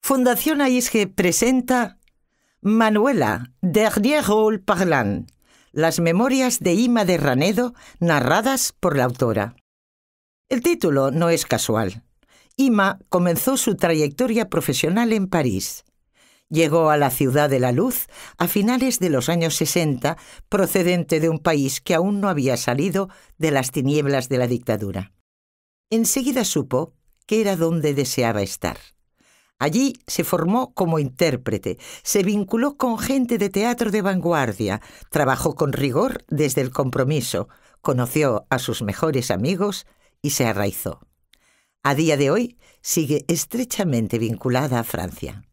Fundación AISGE presenta Manuela, Dernier rôle parlant, las memorias de Ima de Ranedo, narradas por la autora. El título no es casual. Ima comenzó su trayectoria profesional en París. Llegó a la Ciudad de la Luz a finales de los años 60, procedente de un país que aún no había salido de las tinieblas de la dictadura. Enseguida supo que era donde deseaba estar. Allí se formó como intérprete, se vinculó con gente de teatro de vanguardia, trabajó con rigor desde el compromiso, conoció a sus mejores amigos y se arraizó. A día de hoy sigue estrechamente vinculada a Francia.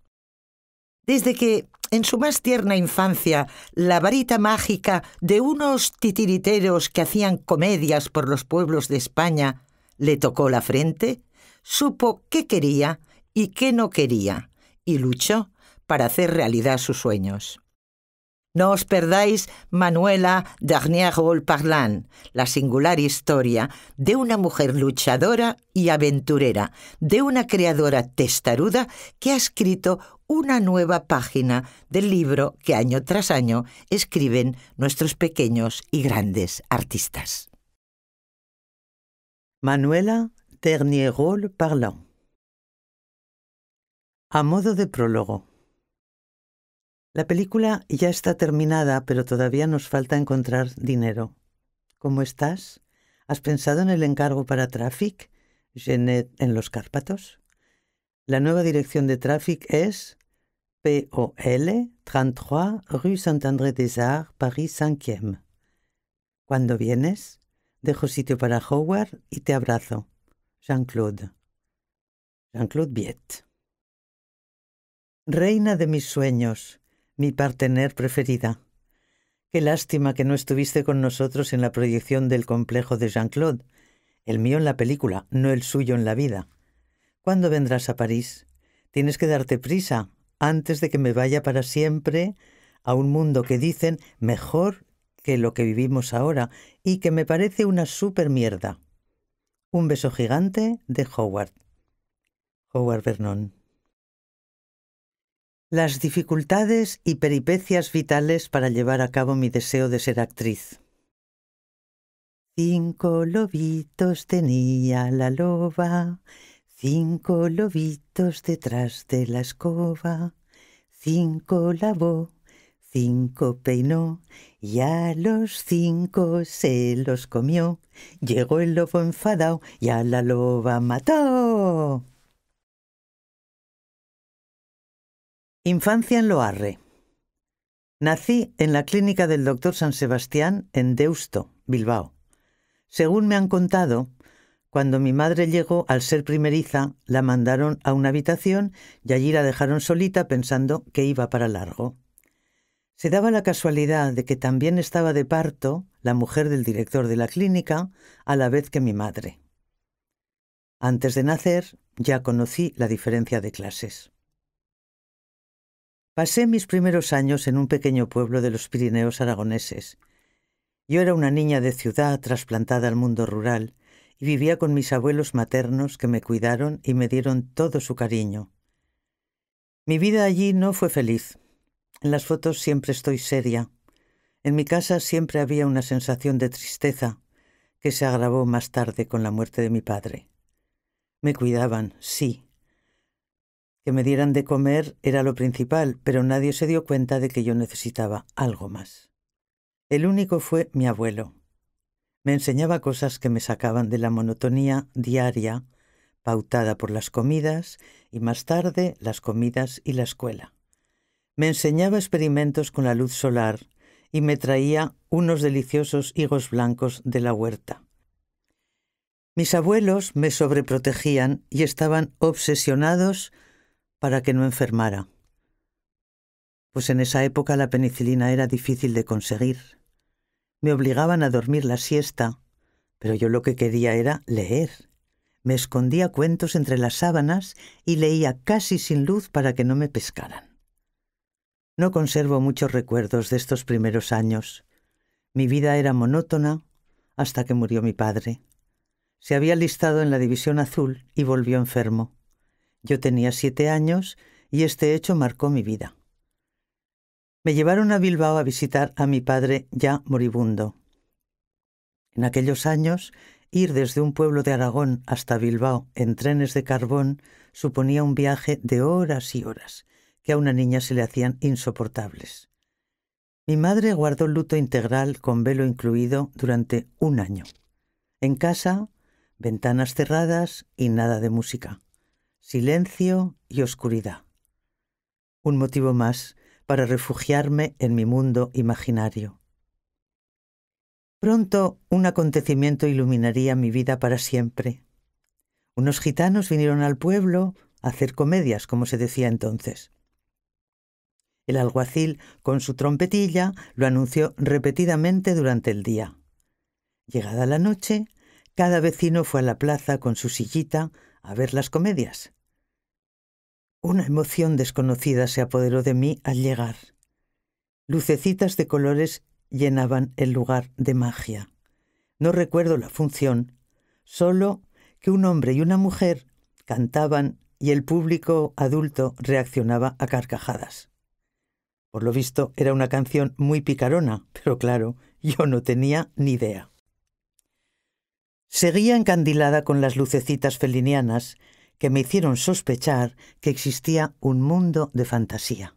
Desde que, en su más tierna infancia, la varita mágica de unos titiriteros que hacían comedias por los pueblos de España le tocó la frente, supo qué quería y qué no quería, y luchó para hacer realidad sus sueños. No os perdáis Manuela, Dernier rôle parlant, la singular historia de una mujer luchadora y aventurera, de una creadora testaruda que ha escrito una nueva página del libro que año tras año escriben nuestros pequeños y grandes artistas. Manuela, Dernier rôle parlant. A modo de prólogo. La película ya está terminada, pero todavía nos falta encontrar dinero. ¿Cómo estás? ¿Has pensado en el encargo para Traffic, Genet en los Cárpatos? La nueva dirección de Traffic es POL 33 Rue Saint-André-des-Arts, París 5e. ¿Cuándo vienes? Dejo sitio para Howard y te abrazo. Jean-Claude. Jean-Claude Viet. Reina de mis sueños, mi partener preferida. Qué lástima que no estuviste con nosotros en la proyección del complejo de Jean-Claude, el mío en la película, no el suyo en la vida. ¿Cuándo vendrás a París? Tienes que darte prisa, antes de que me vaya para siempre a un mundo que dicen mejor que lo que vivimos ahora y que me parece una súper mierda. Un beso gigante de Howard. Howard Vernon. Las dificultades y peripecias vitales para llevar a cabo mi deseo de ser actriz. 5 lobitos tenía la loba, 5 lobitos detrás de la escoba, 5 lavó, 5 peinó, y a los 5 se los comió. Llegó el lobo enfadado y a la loba mató. Infancia en Loarre. Nací en la clínica del Dr. San Sebastián en Deusto, Bilbao. Según me han contado, cuando mi madre llegó, al ser primeriza, la mandaron a una habitación y allí la dejaron solita pensando que iba para largo. Se daba la casualidad de que también estaba de parto la mujer del director de la clínica a la vez que mi madre. Antes de nacer ya conocí la diferencia de clases. Pasé mis primeros años en un pequeño pueblo de los Pirineos aragoneses. Yo era una niña de ciudad trasplantada al mundo rural y vivía con mis abuelos maternos que me cuidaron y me dieron todo su cariño. Mi vida allí no fue feliz. En las fotos siempre estoy seria. En mi casa siempre había una sensación de tristeza que se agravó más tarde con la muerte de mi padre. Me cuidaban, sí. Que me dieran de comer era lo principal, pero nadie se dio cuenta de que yo necesitaba algo más. El único fue mi abuelo. Me enseñaba cosas que me sacaban de la monotonía diaria, pautada por las comidas y más tarde las comidas y la escuela. Me enseñaba experimentos con la luz solar y me traía unos deliciosos higos blancos de la huerta. Mis abuelos me sobreprotegían y estaban obsesionados para que no enfermara. Pues en esa época la penicilina era difícil de conseguir. Me obligaban a dormir la siesta, pero yo lo que quería era leer. Me escondía cuentos entre las sábanas y leía casi sin luz para que no me pescaran. No conservo muchos recuerdos de estos primeros años. Mi vida era monótona hasta que murió mi padre. Se había alistado en la División Azul y volvió enfermo. Yo tenía 7 años y este hecho marcó mi vida. Me llevaron a Bilbao a visitar a mi padre ya moribundo. En aquellos años, ir desde un pueblo de Aragón hasta Bilbao en trenes de carbón suponía un viaje de horas y horas, que a una niña se le hacían insoportables. Mi madre guardó luto integral con velo incluido durante un año. En casa, ventanas cerradas y nada de música. Silencio y oscuridad. Un motivo más para refugiarme en mi mundo imaginario. Pronto un acontecimiento iluminaría mi vida para siempre. Unos gitanos vinieron al pueblo a hacer comedias, como se decía entonces. El alguacil, con su trompetilla, lo anunció repetidamente durante el día. Llegada la noche, cada vecino fue a la plaza con su sillita a ver las comedias. Una emoción desconocida se apoderó de mí al llegar. Lucecitas de colores llenaban el lugar de magia. No recuerdo la función, solo que un hombre y una mujer cantaban y el público adulto reaccionaba a carcajadas. Por lo visto era una canción muy picarona, pero claro, yo no tenía ni idea. Seguía encandilada con las lucecitas felinianas que me hicieron sospechar que existía un mundo de fantasía.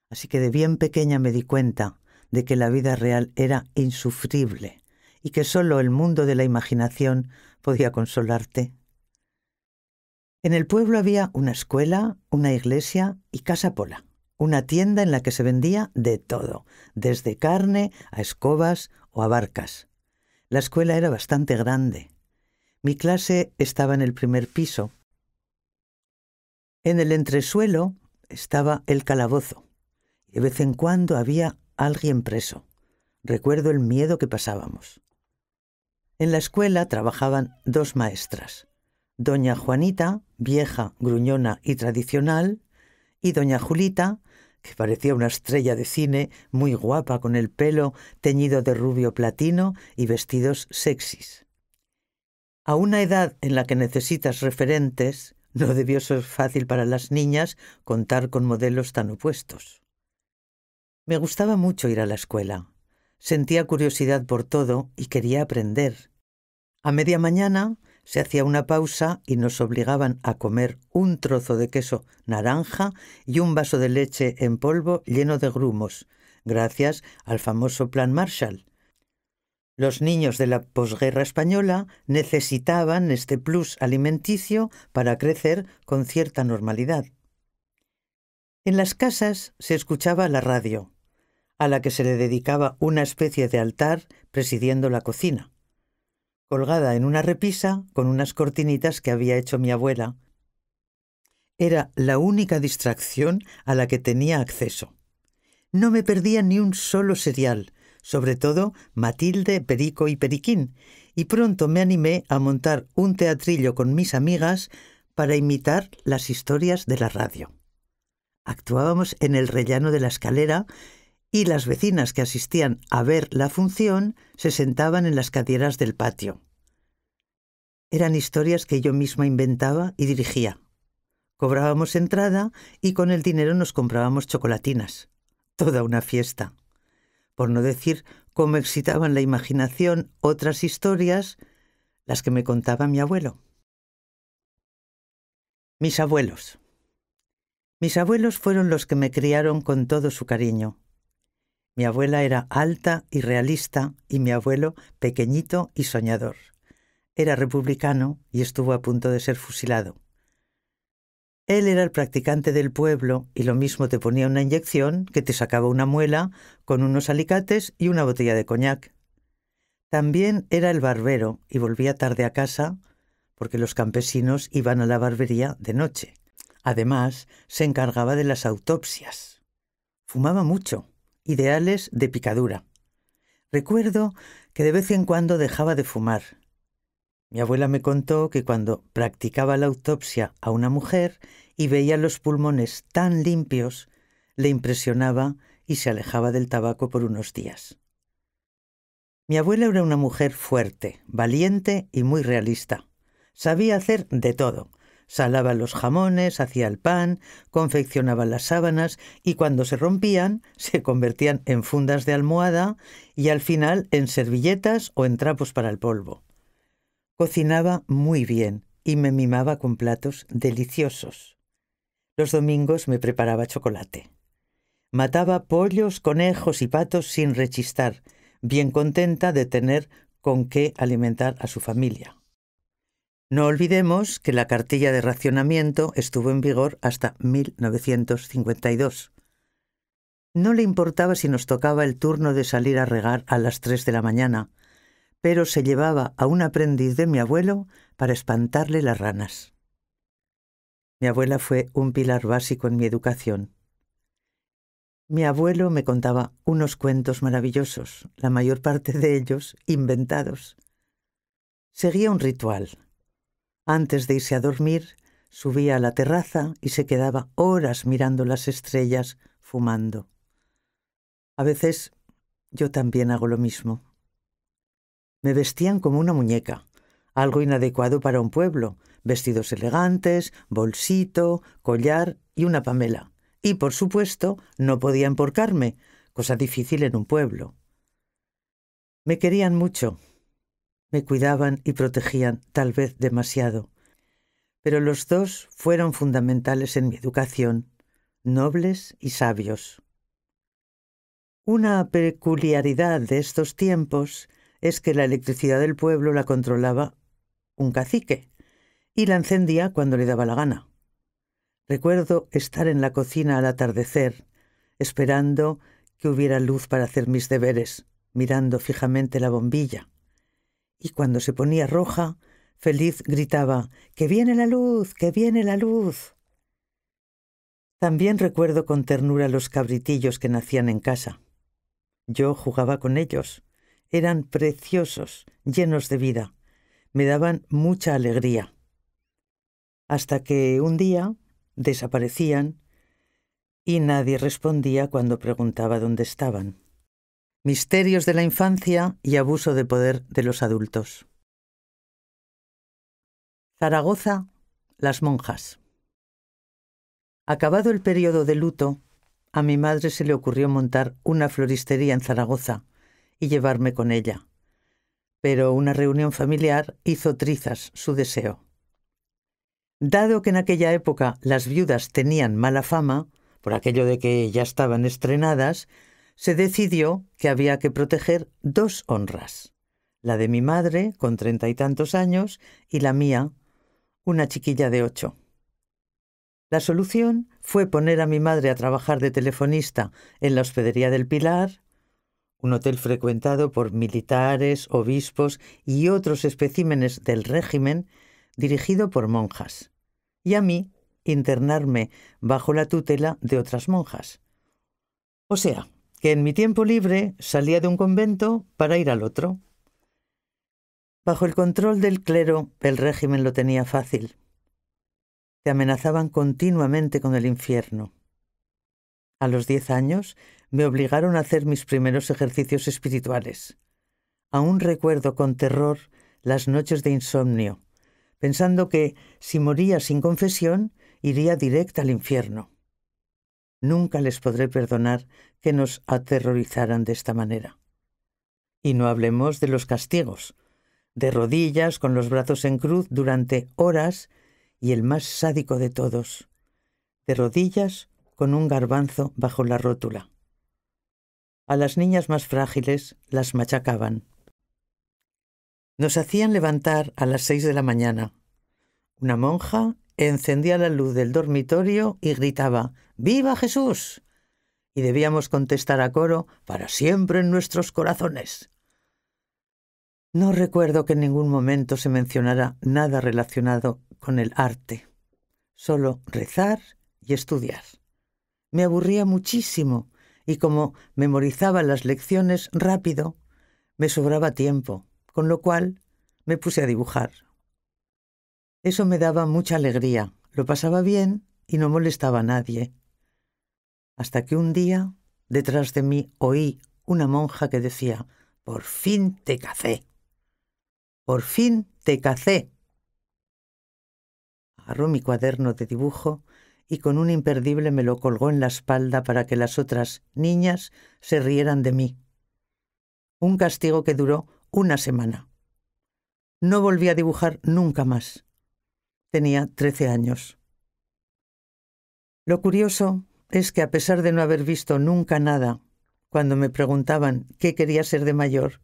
Así que de bien pequeña me di cuenta de que la vida real era insufrible y que solo el mundo de la imaginación podía consolarte. En el pueblo había una escuela, una iglesia y Casa Pola, una tienda en la que se vendía de todo, desde carne a escobas o a barcas. La escuela era bastante grande. Mi clase estaba en el primer piso. En el entresuelo estaba el calabozo. De vez en cuando había alguien preso. Recuerdo el miedo que pasábamos. En la escuela trabajaban dos maestras. Doña Juanita, vieja, gruñona y tradicional, y doña Julita, que parecía una estrella de cine, muy guapa con el pelo teñido de rubio platino y vestidos sexys. A una edad en la que necesitas referentes, no debió ser fácil para las niñas contar con modelos tan opuestos. Me gustaba mucho ir a la escuela. Sentía curiosidad por todo y quería aprender. A media mañana se hacía una pausa y nos obligaban a comer un trozo de queso naranja y un vaso de leche en polvo lleno de grumos, gracias al famoso Plan Marshall. Los niños de la posguerra española necesitaban este plus alimenticio para crecer con cierta normalidad. En las casas se escuchaba la radio, a la que se le dedicaba una especie de altar presidiendo la cocina, colgada en una repisa con unas cortinitas que había hecho mi abuela. Era la única distracción a la que tenía acceso. No me perdía ni un solo serial, sobre todo Matilde, Perico y Periquín, y pronto me animé a montar un teatrillo con mis amigas para imitar las historias de la radio. Actuábamos en el rellano de la escalera y las vecinas que asistían a ver la función se sentaban en las cadieras del patio. Eran historias que yo misma inventaba y dirigía. Cobrábamos entrada y con el dinero nos comprábamos chocolatinas. Toda una fiesta. Por no decir cómo excitaban la imaginación otras historias, las que me contaba mi abuelo. Mis abuelos. Mis abuelos fueron los que me criaron con todo su cariño. Mi abuela era alta y realista y mi abuelo pequeñito y soñador. Era republicano y estuvo a punto de ser fusilado. Él era el practicante del pueblo y lo mismo te ponía una inyección que te sacaba una muela con unos alicates y una botella de coñac. También era el barbero y volvía tarde a casa porque los campesinos iban a la barbería de noche. Además, se encargaba de las autopsias. Fumaba mucho, ideales de picadura. Recuerdo que de vez en cuando dejaba de fumar. Mi abuela me contó que cuando practicaba la autopsia a una mujer y veía los pulmones tan limpios, le impresionaba y se alejaba del tabaco por unos días. Mi abuela era una mujer fuerte, valiente y muy realista. Sabía hacer de todo. Salaba los jamones, hacía el pan, confeccionaba las sábanas y cuando se rompían se convertían en fundas de almohada y al final en servilletas o en trapos para el polvo. Cocinaba muy bien y me mimaba con platos deliciosos. Los domingos me preparaba chocolate. Mataba pollos, conejos y patos sin rechistar, bien contenta de tener con qué alimentar a su familia. No olvidemos que la cartilla de racionamiento estuvo en vigor hasta 1952. No le importaba si nos tocaba el turno de salir a regar a las 3 de la mañana, pero se llevaba a un aprendiz de mi abuelo para espantarle las ranas. Mi abuela fue un pilar básico en mi educación. Mi abuelo me contaba unos cuentos maravillosos, la mayor parte de ellos inventados. Seguía un ritual. Antes de irse a dormir, subía a la terraza y se quedaba horas mirando las estrellas, fumando. A veces yo también hago lo mismo. Me vestían como una muñeca, algo inadecuado para un pueblo, vestidos elegantes, bolsito, collar y una pamela. Y, por supuesto, no podía emporcarme, cosa difícil en un pueblo. Me querían mucho. Me cuidaban y protegían, tal vez demasiado. Pero los dos fueron fundamentales en mi educación, nobles y sabios. Una peculiaridad de estos tiempos es que la electricidad del pueblo la controlaba un cacique y la encendía cuando le daba la gana. Recuerdo estar en la cocina al atardecer, esperando que hubiera luz para hacer mis deberes, mirando fijamente la bombilla. Y cuando se ponía roja, feliz gritaba: ¡Que viene la luz! ¡Que viene la luz! También recuerdo con ternura los cabritillos que nacían en casa. Yo jugaba con ellos. Eran preciosos, llenos de vida. Me daban mucha alegría. Hasta que un día desaparecían y nadie respondía cuando preguntaba dónde estaban. Misterios de la infancia y abuso de poder de los adultos. Zaragoza, las monjas. Acabado el periodo de luto, a mi madre se le ocurrió montar una floristería en Zaragoza y llevarme con ella. Pero una reunión familiar hizo trizas su deseo. Dado que en aquella época las viudas tenían mala fama, por aquello de que ya estaban estrenadas, se decidió que había que proteger dos honras, la de mi madre, con 30 y tantos años, y la mía, una chiquilla de 8. La solución fue poner a mi madre a trabajar de telefonista en la Hospedería del Pilar, un hotel frecuentado por militares, obispos y otros especímenes del régimen, dirigido por monjas, y a mí internarme bajo la tutela de otras monjas. O sea, que en mi tiempo libre salía de un convento para ir al otro. Bajo el control del clero, el régimen lo tenía fácil. Te amenazaban continuamente con el infierno. A los 10 años me obligaron a hacer mis primeros ejercicios espirituales. Aún recuerdo con terror las noches de insomnio, pensando que si moría sin confesión, iría directa al infierno. Nunca les podré perdonar que nos aterrorizaran de esta manera. Y no hablemos de los castigos, de rodillas con los brazos en cruz durante horas, y el más sádico de todos, de rodillas con un garbanzo bajo la rótula. A las niñas más frágiles las machacaban. Nos hacían levantar a las 6 de la mañana. Una monja encendía la luz del dormitorio y gritaba: ¡Viva Jesús! Y debíamos contestar a coro: ¡Para siempre en nuestros corazones! No recuerdo que en ningún momento se mencionara nada relacionado con el arte. Solo rezar y estudiar. Me aburría muchísimo y como memorizaba las lecciones rápido, me sobraba tiempo, con lo cual me puse a dibujar. Eso me daba mucha alegría, lo pasaba bien y no molestaba a nadie. Hasta que un día, detrás de mí, oí una monja que decía: «¡Por fin te cacé! ¡Por fin te cacé!». agarró mi cuaderno de dibujo y con un imperdible me lo colgó en la espalda para que las otras niñas se rieran de mí. Un castigo que duró una semana. No volví a dibujar nunca más. Tenía 13 años. Lo curioso es que a pesar de no haber visto nunca nada, cuando me preguntaban qué quería ser de mayor,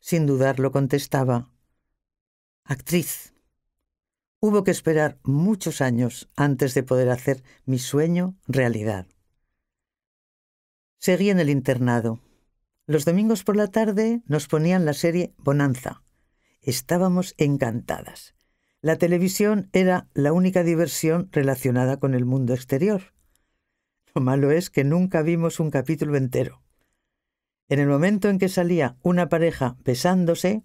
sin dudarlo contestaba: actriz. Hubo que esperar muchos años antes de poder hacer mi sueño realidad. Seguí en el internado. Los domingos por la tarde nos ponían la serie Bonanza. Estábamos encantadas. La televisión era la única diversión relacionada con el mundo exterior. Lo malo es que nunca vimos un capítulo entero. En el momento en que salía una pareja besándose,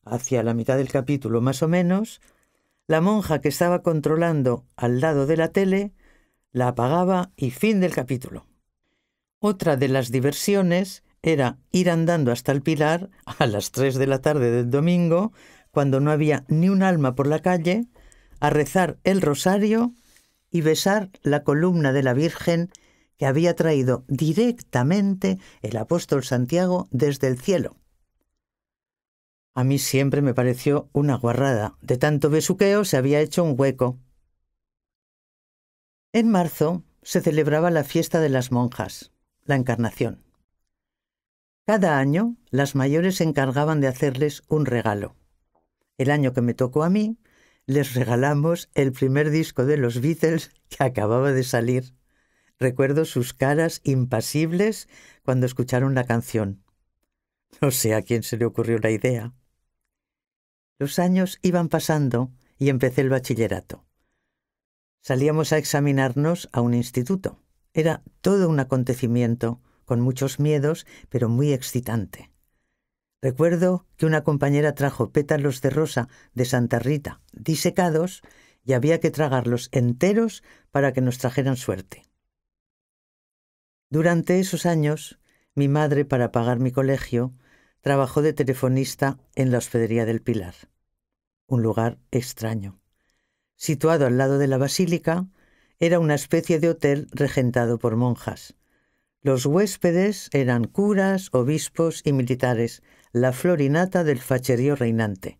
hacia la mitad del capítulo más o menos, la monja que estaba controlando al lado de la tele la apagaba y fin del capítulo. Otra de las diversiones era ir andando hasta el Pilar a las 3 de la tarde del domingo, cuando no había ni un alma por la calle, a rezar el rosario y besar la columna de la Virgen que había traído directamente el apóstol Santiago desde el cielo. A mí siempre me pareció una guarrada. De tanto besuqueo se había hecho un hueco. En marzo se celebraba la fiesta de las monjas, la Encarnación. Cada año las mayores se encargaban de hacerles un regalo. El año que me tocó a mí, les regalamos el primer disco de los Beatles que acababa de salir. Recuerdo sus caras impasibles cuando escucharon la canción. No sé a quién se le ocurrió la idea. Los años iban pasando y empecé el bachillerato. Salíamos a examinarnos a un instituto. Era todo un acontecimiento, con muchos miedos, pero muy excitante. Recuerdo que una compañera trajo pétalos de rosa de Santa Rita disecados y había que tragarlos enteros para que nos trajeran suerte. Durante esos años, mi madre, para pagar mi colegio, trabajó de telefonista en la Hospedería del Pilar, un lugar extraño. Situado al lado de la basílica, era una especie de hotel regentado por monjas. Los huéspedes eran curas, obispos y militares, la flor y nata del facherío reinante.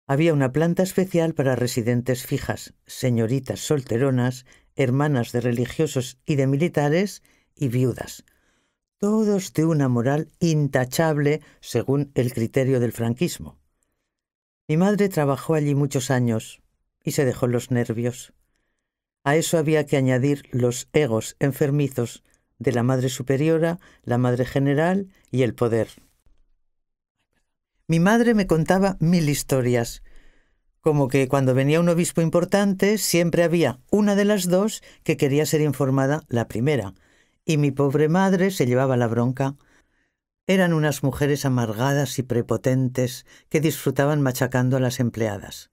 Había una planta especial para residentes fijas, señoritas solteronas, hermanas de religiosos y de militares y viudas, todos de una moral intachable según el criterio del franquismo. Mi madre trabajó allí muchos años y se dejó los nervios. A eso había que añadir los egos enfermizos de la madre superiora, la madre general y el poder. Mi madre me contaba 1000 historias, como que cuando venía un obispo importante siempre había una de las dos que quería ser informada la primera, y mi pobre madre se llevaba la bronca. Eran unas mujeres amargadas y prepotentes que disfrutaban machacando a las empleadas.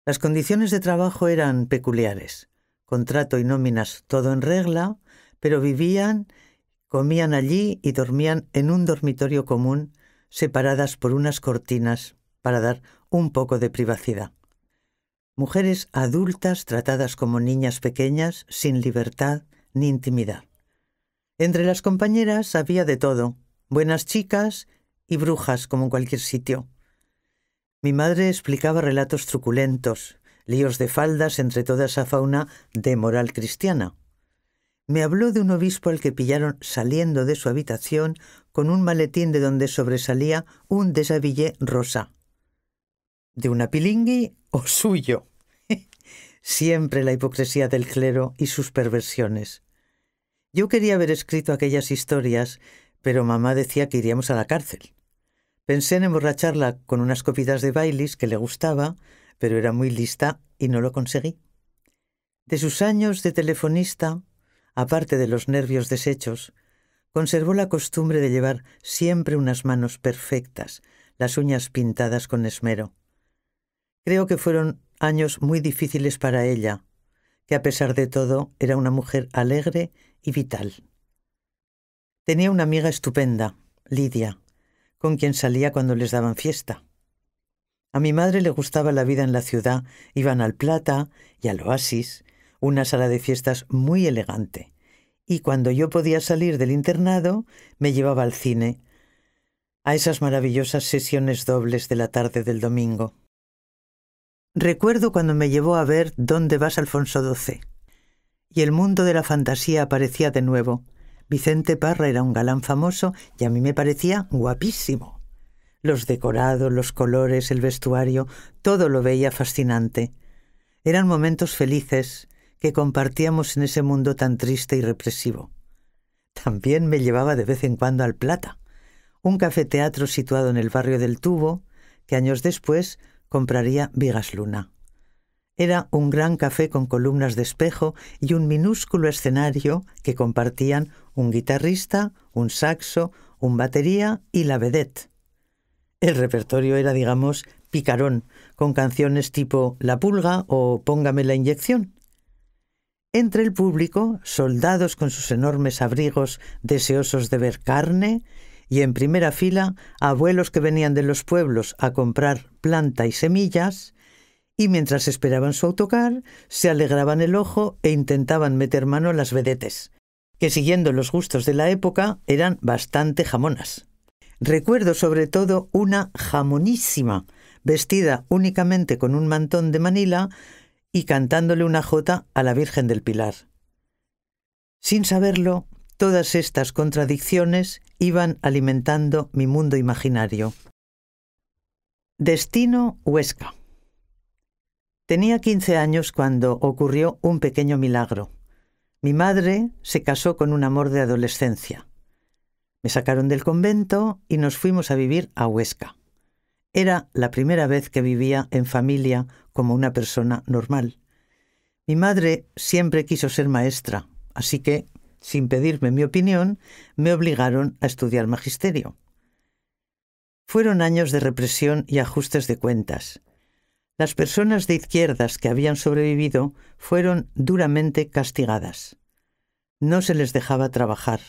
Las condiciones de trabajo eran peculiares. Contrato y nóminas todo en regla, pero vivían, comían allí y dormían en un dormitorio común, separadas por unas cortinas para dar un poco de privacidad. Mujeres adultas tratadas como niñas pequeñas, sin libertad ni intimidad. Entre las compañeras había de todo, buenas chicas y brujas como en cualquier sitio. Mi madre explicaba relatos truculentos, líos de faldas entre toda esa fauna de moral cristiana. Me habló de un obispo al que pillaron saliendo de su habitación con un maletín de donde sobresalía un deshabillé rosa. ¿De una pilingui o suyo? Siempre la hipocresía del clero y sus perversiones. Yo quería haber escrito aquellas historias, pero mamá decía que iríamos a la cárcel. Pensé en emborracharla con unas copitas de Baileys que le gustaba, pero era muy lista y no lo conseguí. De sus años de telefonista, aparte de los nervios deshechos, conservó la costumbre de llevar siempre unas manos perfectas, las uñas pintadas con esmero. Creo que fueron años muy difíciles para ella, que a pesar de todo era una mujer alegre y vital. Tenía una amiga estupenda, Lidia, con quien salía cuando les daban fiesta. A mi madre le gustaba la vida en la ciudad. Iban al Plata y al Oasis, una sala de fiestas muy elegante. Y cuando yo podía salir del internado, me llevaba al cine, a esas maravillosas sesiones dobles de la tarde del domingo. Recuerdo cuando me llevó a ver ¿Dónde vas, Alfonso XII? Y el mundo de la fantasía aparecía de nuevo. Vicente Parra era un galán famoso y a mí me parecía guapísimo. Los decorados, los colores, el vestuario, todo lo veía fascinante. Eran momentos felices que compartíamos en ese mundo tan triste y represivo. También me llevaba de vez en cuando al Plata, un cafeteatro situado en el barrio del Tubo, que años después compraría Vigas Luna. Era un gran café con columnas de espejo y un minúsculo escenario que compartían un guitarrista, un saxo, un batería y la vedette. El repertorio era, digamos, picarón, con canciones tipo La Pulga o Póngame la inyección. Entre el público, soldados con sus enormes abrigos deseosos de ver carne, y en primera fila, abuelos que venían de los pueblos a comprar planta y semillas, y mientras esperaban su autocar, se alegraban el ojo e intentaban meter mano a las vedetes, que siguiendo los gustos de la época eran bastante jamonas. Recuerdo sobre todo una jamonísima, vestida únicamente con un mantón de Manila y cantándole una jota a la Virgen del Pilar. Sin saberlo, todas estas contradicciones iban alimentando mi mundo imaginario. Destino Huesca. Tenía 15 años cuando ocurrió un pequeño milagro. Mi madre se casó con un amor de adolescencia. Me sacaron del convento y nos fuimos a vivir a Huesca. Era la primera vez que vivía en familia como una persona normal. Mi madre siempre quiso ser maestra, así que, sin pedirme mi opinión, me obligaron a estudiar magisterio. Fueron años de represión y ajustes de cuentas. Las personas de izquierdas que habían sobrevivido fueron duramente castigadas. No se les dejaba trabajar.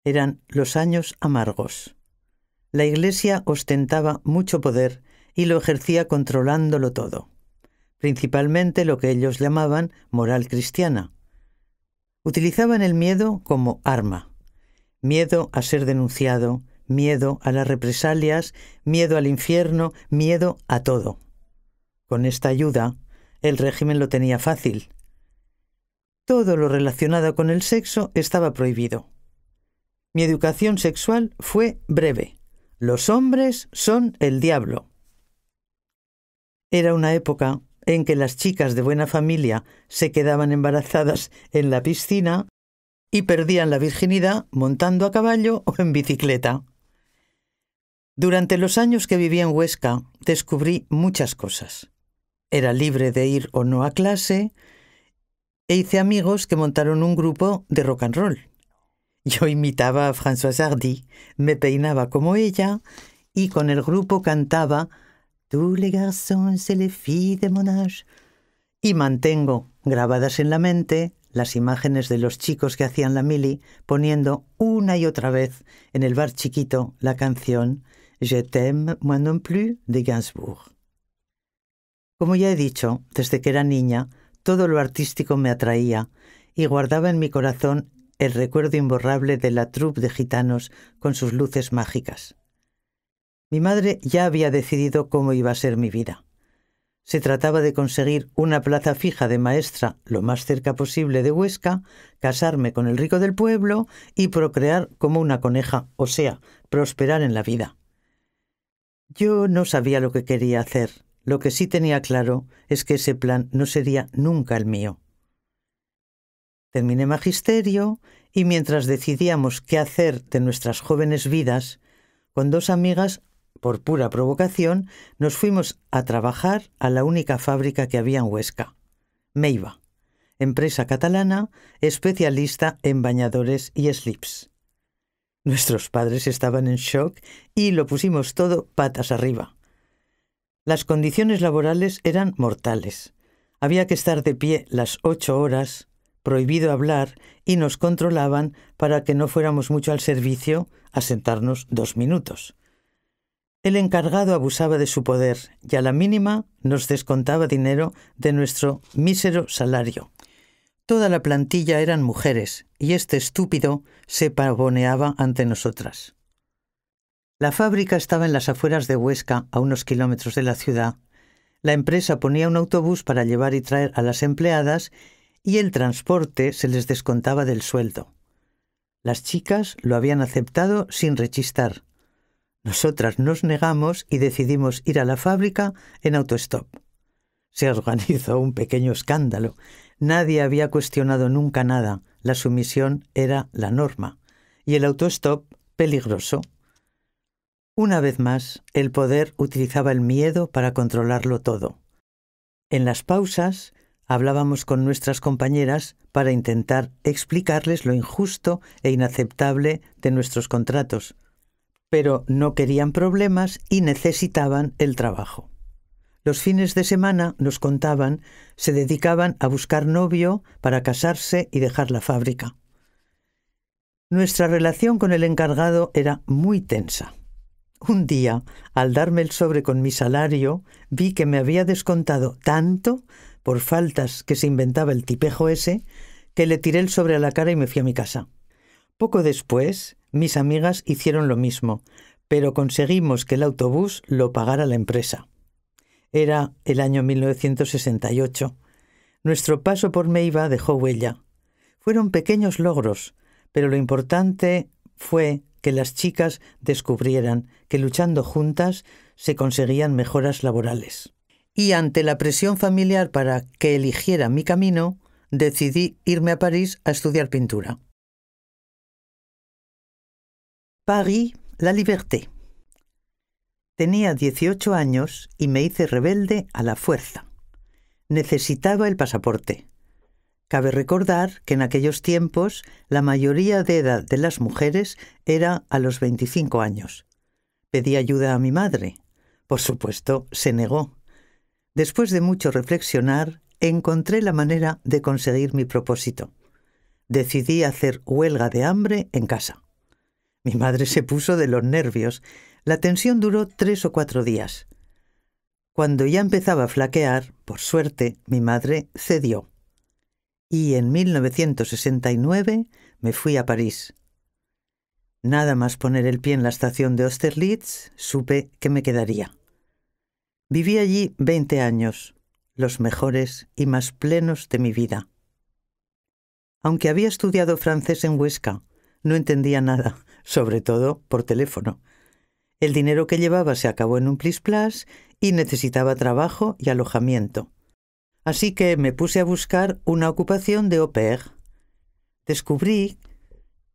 Eran los años amargos. La Iglesia ostentaba mucho poder y lo ejercía controlándolo todo, principalmente lo que ellos llamaban moral cristiana. Utilizaban el miedo como arma. Miedo a ser denunciado, miedo a las represalias, miedo al infierno, miedo a todo. Con esta ayuda, el régimen lo tenía fácil. Todo lo relacionado con el sexo estaba prohibido. Mi educación sexual fue breve. Los hombres son el diablo. Era una época en que las chicas de buena familia se quedaban embarazadas en la piscina y perdían la virginidad montando a caballo o en bicicleta. Durante los años que viví en Huesca descubrí muchas cosas. Era libre de ir o no a clase e hice amigos que montaron un grupo de rock and roll. Yo imitaba a Françoise Hardy, me peinaba como ella y con el grupo cantaba «Tous les garçons et les filles de mon âge». Y mantengo grabadas en la mente las imágenes de los chicos que hacían la mili poniendo una y otra vez en el bar chiquito la canción «Je t'aime, moi non plus» de Gainsbourg. Como ya he dicho, desde que era niña, todo lo artístico me atraía y guardaba en mi corazón el recuerdo imborrable de la troupe de gitanos con sus luces mágicas. Mi madre ya había decidido cómo iba a ser mi vida. Se trataba de conseguir una plaza fija de maestra lo más cerca posible de Huesca, casarme con el rico del pueblo y procrear como una coneja, o sea, prosperar en la vida. Yo no sabía lo que quería hacer. Lo que sí tenía claro es que ese plan no sería nunca el mío. Terminé magisterio y mientras decidíamos qué hacer de nuestras jóvenes vidas, con dos amigas, por pura provocación, nos fuimos a trabajar a la única fábrica que había en Huesca, Meiva, empresa catalana especialista en bañadores y slips. Nuestros padres estaban en shock y lo pusimos todo patas arriba. Las condiciones laborales eran mortales. Había que estar de pie las 8 horas, prohibido hablar, y nos controlaban para que no fuéramos mucho al servicio a sentarnos 2 minutos. El encargado abusaba de su poder y a la mínima nos descontaba dinero de nuestro mísero salario. Toda la plantilla eran mujeres y este estúpido se pavoneaba ante nosotras. La fábrica estaba en las afueras de Huesca, a unos kilómetros de la ciudad. La empresa ponía un autobús para llevar y traer a las empleadas y el transporte se les descontaba del sueldo. Las chicas lo habían aceptado sin rechistar. Nosotras nos negamos y decidimos ir a la fábrica en autostop. Se organizó un pequeño escándalo. Nadie había cuestionado nunca nada. La sumisión era la norma. Y el autostop, peligroso. Una vez más, el poder utilizaba el miedo para controlarlo todo. En las pausas, hablábamos con nuestras compañeras para intentar explicarles lo injusto e inaceptable de nuestros contratos. Pero no querían problemas y necesitaban el trabajo. Los fines de semana, nos contaban, se dedicaban a buscar novio para casarse y dejar la fábrica. Nuestra relación con el encargado era muy tensa. Un día, al darme el sobre con mi salario, vi que me había descontado tanto por faltas que se inventaba el tipejo ese, que le tiré el sobre a la cara y me fui a mi casa. Poco después, mis amigas hicieron lo mismo, pero conseguimos que el autobús lo pagara la empresa. Era el año 1968. Nuestro paso por Meiva dejó huella. Fueron pequeños logros, pero lo importante fue que las chicas descubrieran que luchando juntas se conseguían mejoras laborales. Y ante la presión familiar para que eligiera mi camino, decidí irme a París a estudiar pintura. París, la liberté. Tenía 18 años y me hice rebelde a la fuerza. Necesitaba el pasaporte. Cabe recordar que en aquellos tiempos la mayoría de edad de las mujeres era a los 25 años. Pedí ayuda a mi madre. Por supuesto, se negó. Después de mucho reflexionar, encontré la manera de conseguir mi propósito. Decidí hacer huelga de hambre en casa. Mi madre se puso de los nervios. La tensión duró 3 o 4 días. Cuando ya empezaba a flaquear, por suerte, mi madre cedió. Y en 1969 me fui a París. Nada más poner el pie en la estación de Austerlitz, supe que me quedaría. Viví allí 20 años, los mejores y más plenos de mi vida. Aunque había estudiado francés en Huesca, no entendía nada, sobre todo por teléfono. El dinero que llevaba se acabó en un plis-plas y necesitaba trabajo y alojamiento. Así que me puse a buscar una ocupación de au pair. Descubrí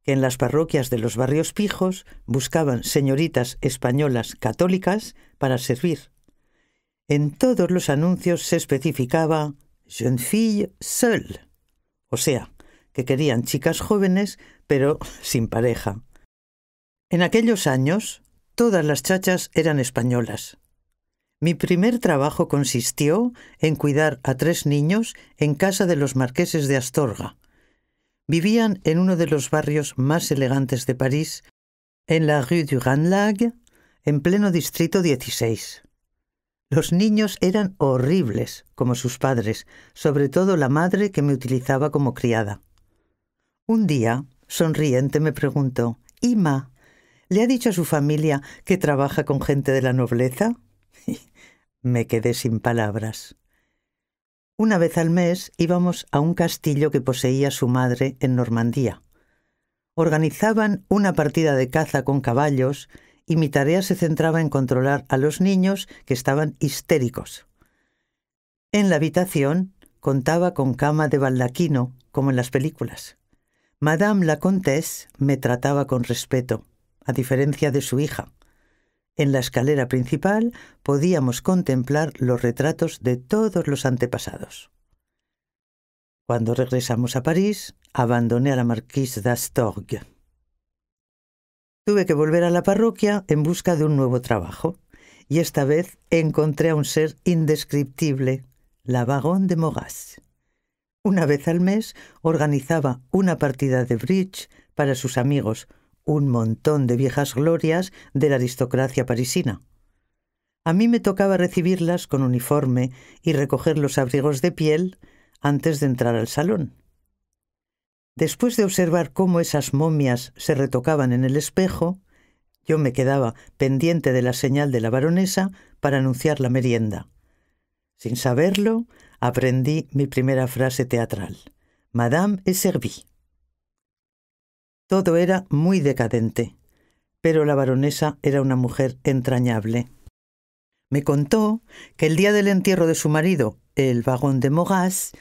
que en las parroquias de los barrios pijos buscaban señoritas españolas católicas para servir. En todos los anuncios se especificaba «jeune fille seule», o sea, que querían chicas jóvenes pero sin pareja. En aquellos años, todas las chachas eran españolas. Mi primer trabajo consistió en cuidar a 3 niños en casa de los marqueses de Astorga. Vivían en uno de los barrios más elegantes de París, en la rue du Grand Lac, en pleno distrito 16. Los niños eran horribles, como sus padres, sobre todo la madre que me utilizaba como criada. Un día, sonriente, me preguntó: «Ima, ¿le ha dicho a su familia que trabaja con gente de la nobleza?» Me quedé sin palabras. Una vez al mes íbamos a un castillo que poseía su madre en Normandía. Organizaban una partida de caza con caballos y mi tarea se centraba en controlar a los niños que estaban histéricos. En la habitación contaba con cama de baldaquino, como en las películas. Madame la Comtesse me trataba con respeto, a diferencia de su hija. En la escalera principal podíamos contemplar los retratos de todos los antepasados. Cuando regresamos a París, abandoné a la marquise d'Astorga. Tuve que volver a la parroquia en busca de un nuevo trabajo, y esta vez encontré a un ser indescriptible, la Baronne de Moras. Una vez al mes organizaba una partida de bridge para sus amigos, un montón de viejas glorias de la aristocracia parisina. A mí me tocaba recibirlas con uniforme y recoger los abrigos de piel antes de entrar al salón. Después de observar cómo esas momias se retocaban en el espejo, yo me quedaba pendiente de la señal de la baronesa para anunciar la merienda. Sin saberlo, aprendí mi primera frase teatral: «Madame est servie». Todo era muy decadente, pero la baronesa era una mujer entrañable. Me contó que el día del entierro de su marido, el barón de Moras,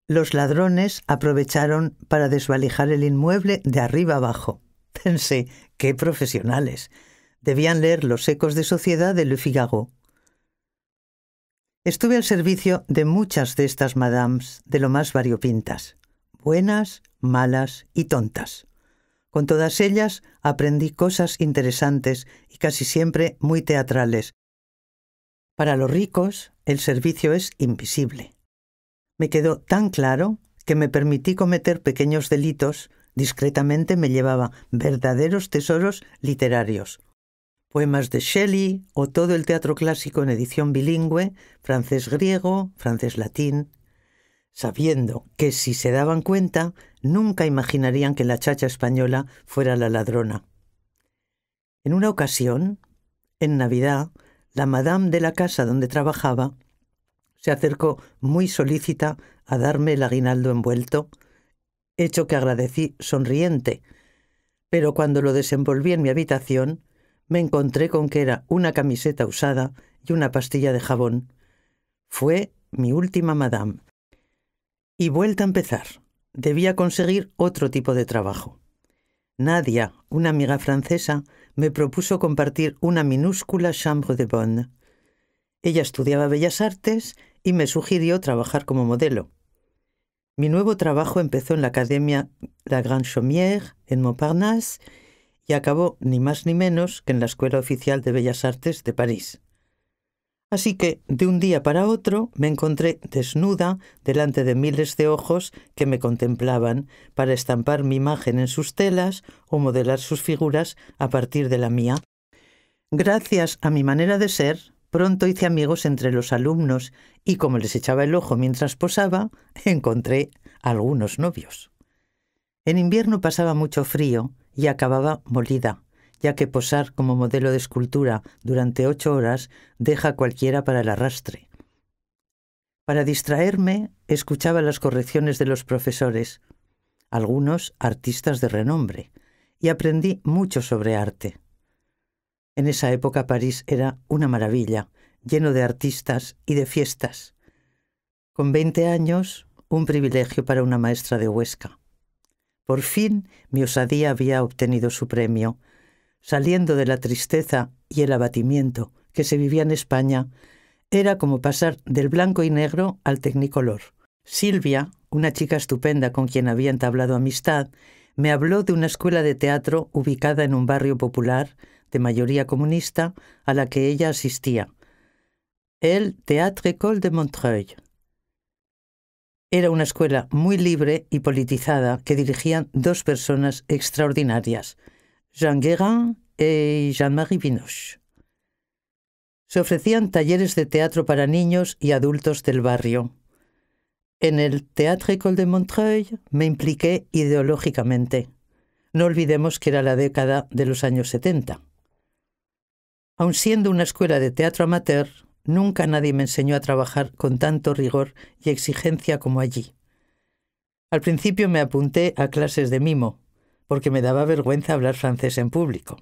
los ladrones aprovecharon para desvalijar el inmueble de arriba abajo. Pensé, qué profesionales. Debían leer Los ecos de sociedad de Le Figaro. Estuve al servicio de muchas de estas madames de lo más variopintas, buenas, malas y tontas. Con todas ellas aprendí cosas interesantes y casi siempre muy teatrales. Para los ricos, el servicio es invisible. Me quedó tan claro que me permití cometer pequeños delitos. Discretamente me llevaba verdaderos tesoros literarios. Poemas de Shelley o todo el teatro clásico en edición bilingüe, francés-griego, francés-latín, sabiendo que si se daban cuenta, nunca imaginarían que la chacha española fuera la ladrona. En una ocasión, en Navidad, la madame de la casa donde trabajaba se acercó muy solícita a darme el aguinaldo envuelto, hecho que agradecí sonriente, pero cuando lo desenvolví en mi habitación, me encontré con que era una camiseta usada y una pastilla de jabón. Fue mi última madame. Y vuelta a empezar. Debía conseguir otro tipo de trabajo. Nadia, una amiga francesa, me propuso compartir una minúscula chambre de bonne. Ella estudiaba Bellas Artes y me sugirió trabajar como modelo. Mi nuevo trabajo empezó en la Academia La Grande Chaumière, en Montparnasse, y acabó ni más ni menos que en la Escuela Oficial de Bellas Artes de París. Así que, de un día para otro, me encontré desnuda delante de miles de ojos que me contemplaban para estampar mi imagen en sus telas o modelar sus figuras a partir de la mía. Gracias a mi manera de ser, pronto hice amigos entre los alumnos y, como les echaba el ojo mientras posaba, encontré algunos novios. En invierno pasaba mucho frío y acababa molida, ya que posar como modelo de escultura durante 8 horas deja a cualquiera para el arrastre. Para distraerme, escuchaba las correcciones de los profesores, algunos artistas de renombre, y aprendí mucho sobre arte. En esa época París era una maravilla, lleno de artistas y de fiestas. Con 20 años, un privilegio para una maestra de Huesca. Por fin, mi osadía había obtenido su premio. Saliendo de la tristeza y el abatimiento que se vivía en España, era como pasar del blanco y negro al tecnicolor. Silvia, una chica estupenda con quien había entablado amistad, me habló de una escuela de teatro ubicada en un barrio popular de mayoría comunista a la que ella asistía, el Théâtre École de Montreuil. Era una escuela muy libre y politizada que dirigían 2 personas extraordinarias, Jean Guérin y Jean-Marie Vinoche. Se ofrecían talleres de teatro para niños y adultos del barrio. En el Théâtre École de Montreuil me impliqué ideológicamente. No olvidemos que era la década de los años 70. Aun siendo una escuela de teatro amateur, nunca nadie me enseñó a trabajar con tanto rigor y exigencia como allí. Al principio me apunté a clases de mimo, porque me daba vergüenza hablar francés en público.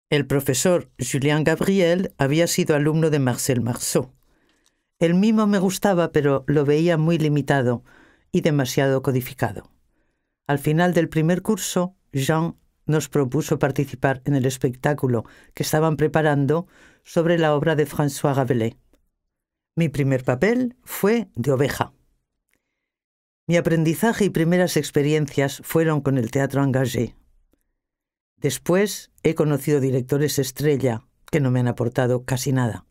El profesor Julien Gabriel había sido alumno de Marcel Marceau. El mimo me gustaba, pero lo veía muy limitado y demasiado codificado. Al final del primer curso, Jean nos propuso participar en el espectáculo que estaban preparando sobre la obra de François Rabelais. Mi primer papel fue de oveja. Mi aprendizaje y primeras experiencias fueron con el teatro engagé. Después he conocido directores estrella que no me han aportado casi nada.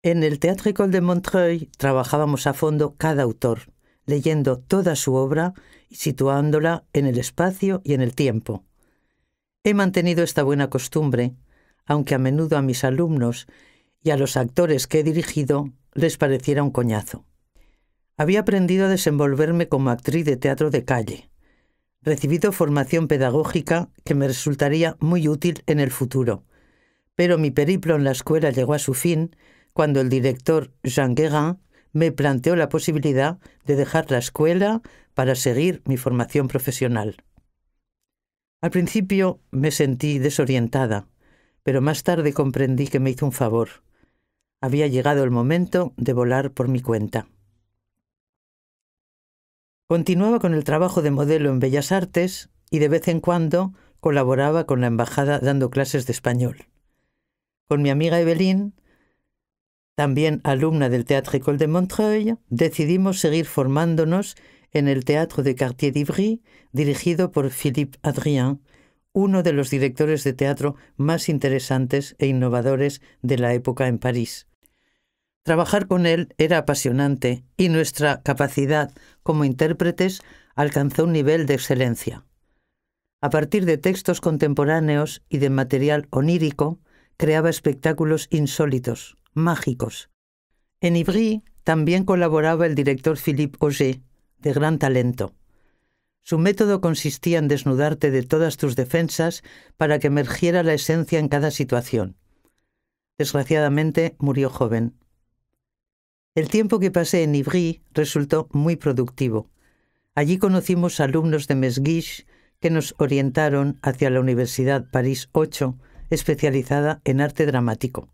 En el Théâtre École de Montreuil trabajábamos a fondo cada autor, leyendo toda su obra y situándola en el espacio y en el tiempo. He mantenido esta buena costumbre, aunque a menudo a mis alumnos y a los actores que he dirigido les pareciera un coñazo. Había aprendido a desenvolverme como actriz de teatro de calle, recibido formación pedagógica que me resultaría muy útil en el futuro, pero mi periplo en la escuela llegó a su fin cuando el director Jean Guérin me planteó la posibilidad de dejar la escuela para seguir mi formación profesional. Al principio me sentí desorientada, pero más tarde comprendí que me hizo un favor. Había llegado el momento de volar por mi cuenta. Continuaba con el trabajo de modelo en Bellas Artes y de vez en cuando colaboraba con la embajada dando clases de español. Con mi amiga Evelyn, también alumna del Théâtre École de Montreuil, decidimos seguir formándonos en el Théâtre de Quartier d'Ivry, dirigido por Philippe Adrien, uno de los directores de teatro más interesantes e innovadores de la época en París. Trabajar con él era apasionante y nuestra capacidad como intérpretes alcanzó un nivel de excelencia. A partir de textos contemporáneos y de material onírico, creaba espectáculos insólitos, mágicos. En Ivry también colaboraba el director Philippe Auger, de gran talento. Su método consistía en desnudarte de todas tus defensas para que emergiera la esencia en cada situación. Desgraciadamente, murió joven. El tiempo que pasé en Ivry resultó muy productivo. Allí conocimos alumnos de Mesguich que nos orientaron hacia la Universidad París 8, especializada en arte dramático.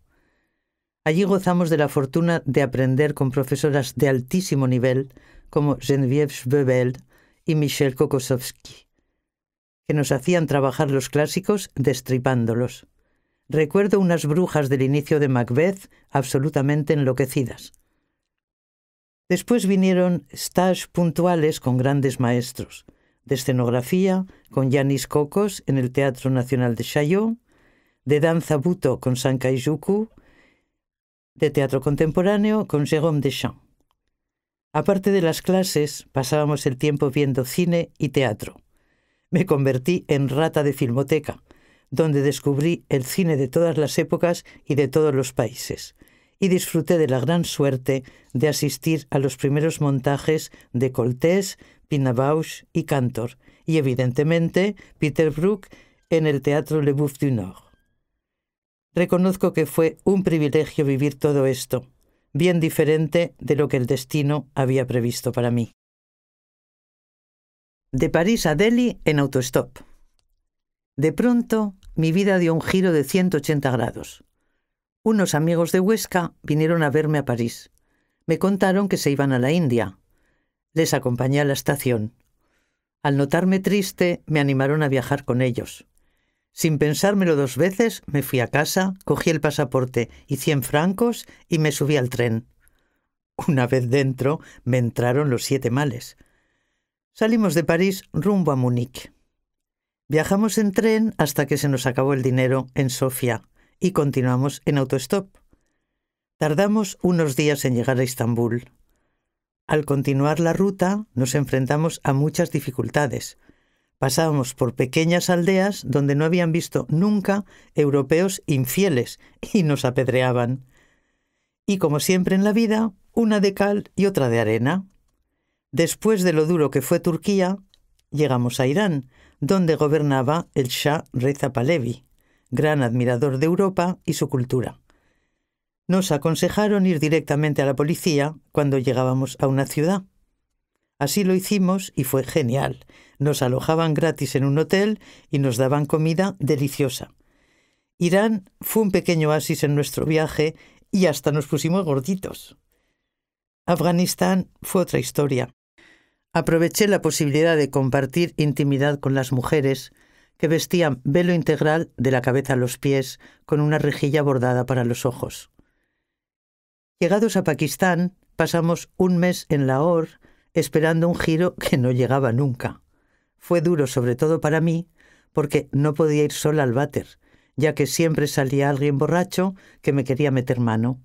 Allí gozamos de la fortuna de aprender con profesoras de altísimo nivel como Geneviève Schwebel y Michel Kokosowski, que nos hacían trabajar los clásicos destripándolos. Recuerdo unas brujas del inicio de Macbeth absolutamente enloquecidas. Después vinieron stages puntuales con grandes maestros, de escenografía con Yanis Kokos en el Teatro Nacional de Chaillot, de danza buto con Sankei Juku, de teatro contemporáneo con Jérôme Deschamps. Aparte de las clases, pasábamos el tiempo viendo cine y teatro. Me convertí en rata de filmoteca, donde descubrí el cine de todas las épocas y de todos los países, y disfruté de la gran suerte de asistir a los primeros montajes de Coltés, Pina Bausch y Cantor, y evidentemente Peter Brook en el Teatro Le Boeuf du Nord. Reconozco que fue un privilegio vivir todo esto, bien diferente de lo que el destino había previsto para mí. De París a Delhi en autostop. De pronto, mi vida dio un giro de 180 grados. Unos amigos de Huesca vinieron a verme a París. Me contaron que se iban a la India. Les acompañé a la estación. Al notarme triste, me animaron a viajar con ellos. Sin pensármelo 2 veces, me fui a casa, cogí el pasaporte y 100 francos y me subí al tren. Una vez dentro, me entraron los 7 males. Salimos de París rumbo a Múnich. Viajamos en tren hasta que se nos acabó el dinero en Sofía y continuamos en autostop. Tardamos unos días en llegar a Estambul. Al continuar la ruta, nos enfrentamos a muchas dificultades. Pasábamos por pequeñas aldeas donde no habían visto nunca europeos infieles y nos apedreaban. Y como siempre en la vida, una de cal y otra de arena. Después de lo duro que fue Turquía, llegamos a Irán, donde gobernaba el Shah Reza Pahlavi, gran admirador de Europa y su cultura. Nos aconsejaron ir directamente a la policía cuando llegábamos a una ciudad. Así lo hicimos y fue genial. Nos alojaban gratis en un hotel y nos daban comida deliciosa. Irán fue un pequeño oasis en nuestro viaje y hasta nos pusimos gorditos. Afganistán fue otra historia. Aproveché la posibilidad de compartir intimidad con las mujeres que vestían velo integral de la cabeza a los pies con una rejilla bordada para los ojos. Llegados a Pakistán, pasamos un mes en Lahore esperando un giro que no llegaba nunca. Fue duro, sobre todo para mí, porque no podía ir sola al váter, ya que siempre salía alguien borracho que me quería meter mano.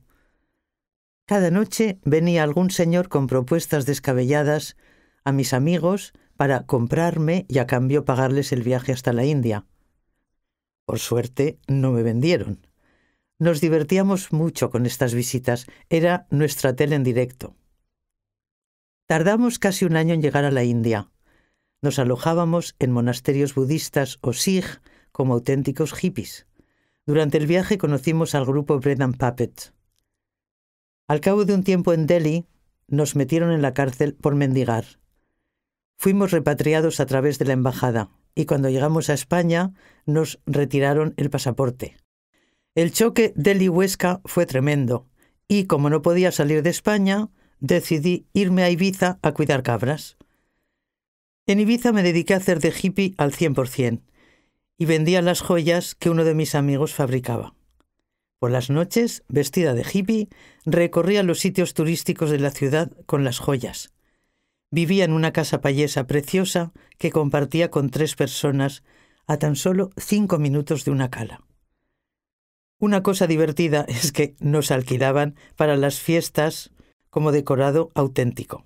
Cada noche venía algún señor con propuestas descabelladas a mis amigos para comprarme y a cambio pagarles el viaje hasta la India. Por suerte, no me vendieron. Nos divertíamos mucho con estas visitas. Era nuestra tele en directo. Tardamos casi un año en llegar a la India. Nos alojábamos en monasterios budistas o sikh como auténticos hippies. Durante el viaje conocimos al grupo Bread and Puppet. Al cabo de un tiempo en Delhi, nos metieron en la cárcel por mendigar. Fuimos repatriados a través de la embajada y cuando llegamos a España nos retiraron el pasaporte. El choque Delhi-Huesca fue tremendo y como no podía salir de España, decidí irme a Ibiza a cuidar cabras. En Ibiza me dediqué a hacer de hippie al 100% y vendía las joyas que uno de mis amigos fabricaba. Por las noches, vestida de hippie, recorría los sitios turísticos de la ciudad con las joyas. Vivía en una casa payesa preciosa que compartía con 3 personas a tan solo 5 minutos de una cala. Una cosa divertida es que nos alquilaban para las fiestas como decorado auténtico.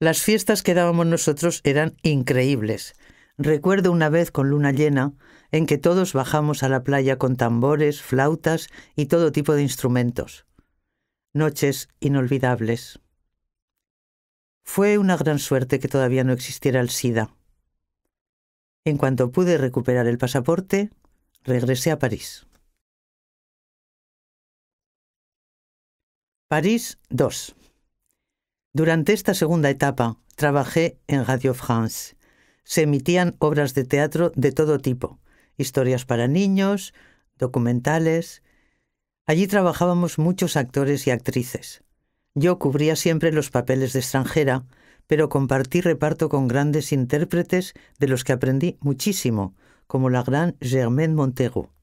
Las fiestas que dábamos nosotros eran increíbles. Recuerdo una vez con luna llena en que todos bajamos a la playa con tambores, flautas y todo tipo de instrumentos. Noches inolvidables. Fue una gran suerte que todavía no existiera el SIDA. En cuanto pude recuperar el pasaporte, regresé a París. París 2. Durante esta segunda etapa trabajé en Radio France. Se emitían obras de teatro de todo tipo, historias para niños, documentales. Allí trabajábamos muchos actores y actrices. Yo cubría siempre los papeles de extranjera, pero compartí reparto con grandes intérpretes de los que aprendí muchísimo, como la gran Germaine Montero.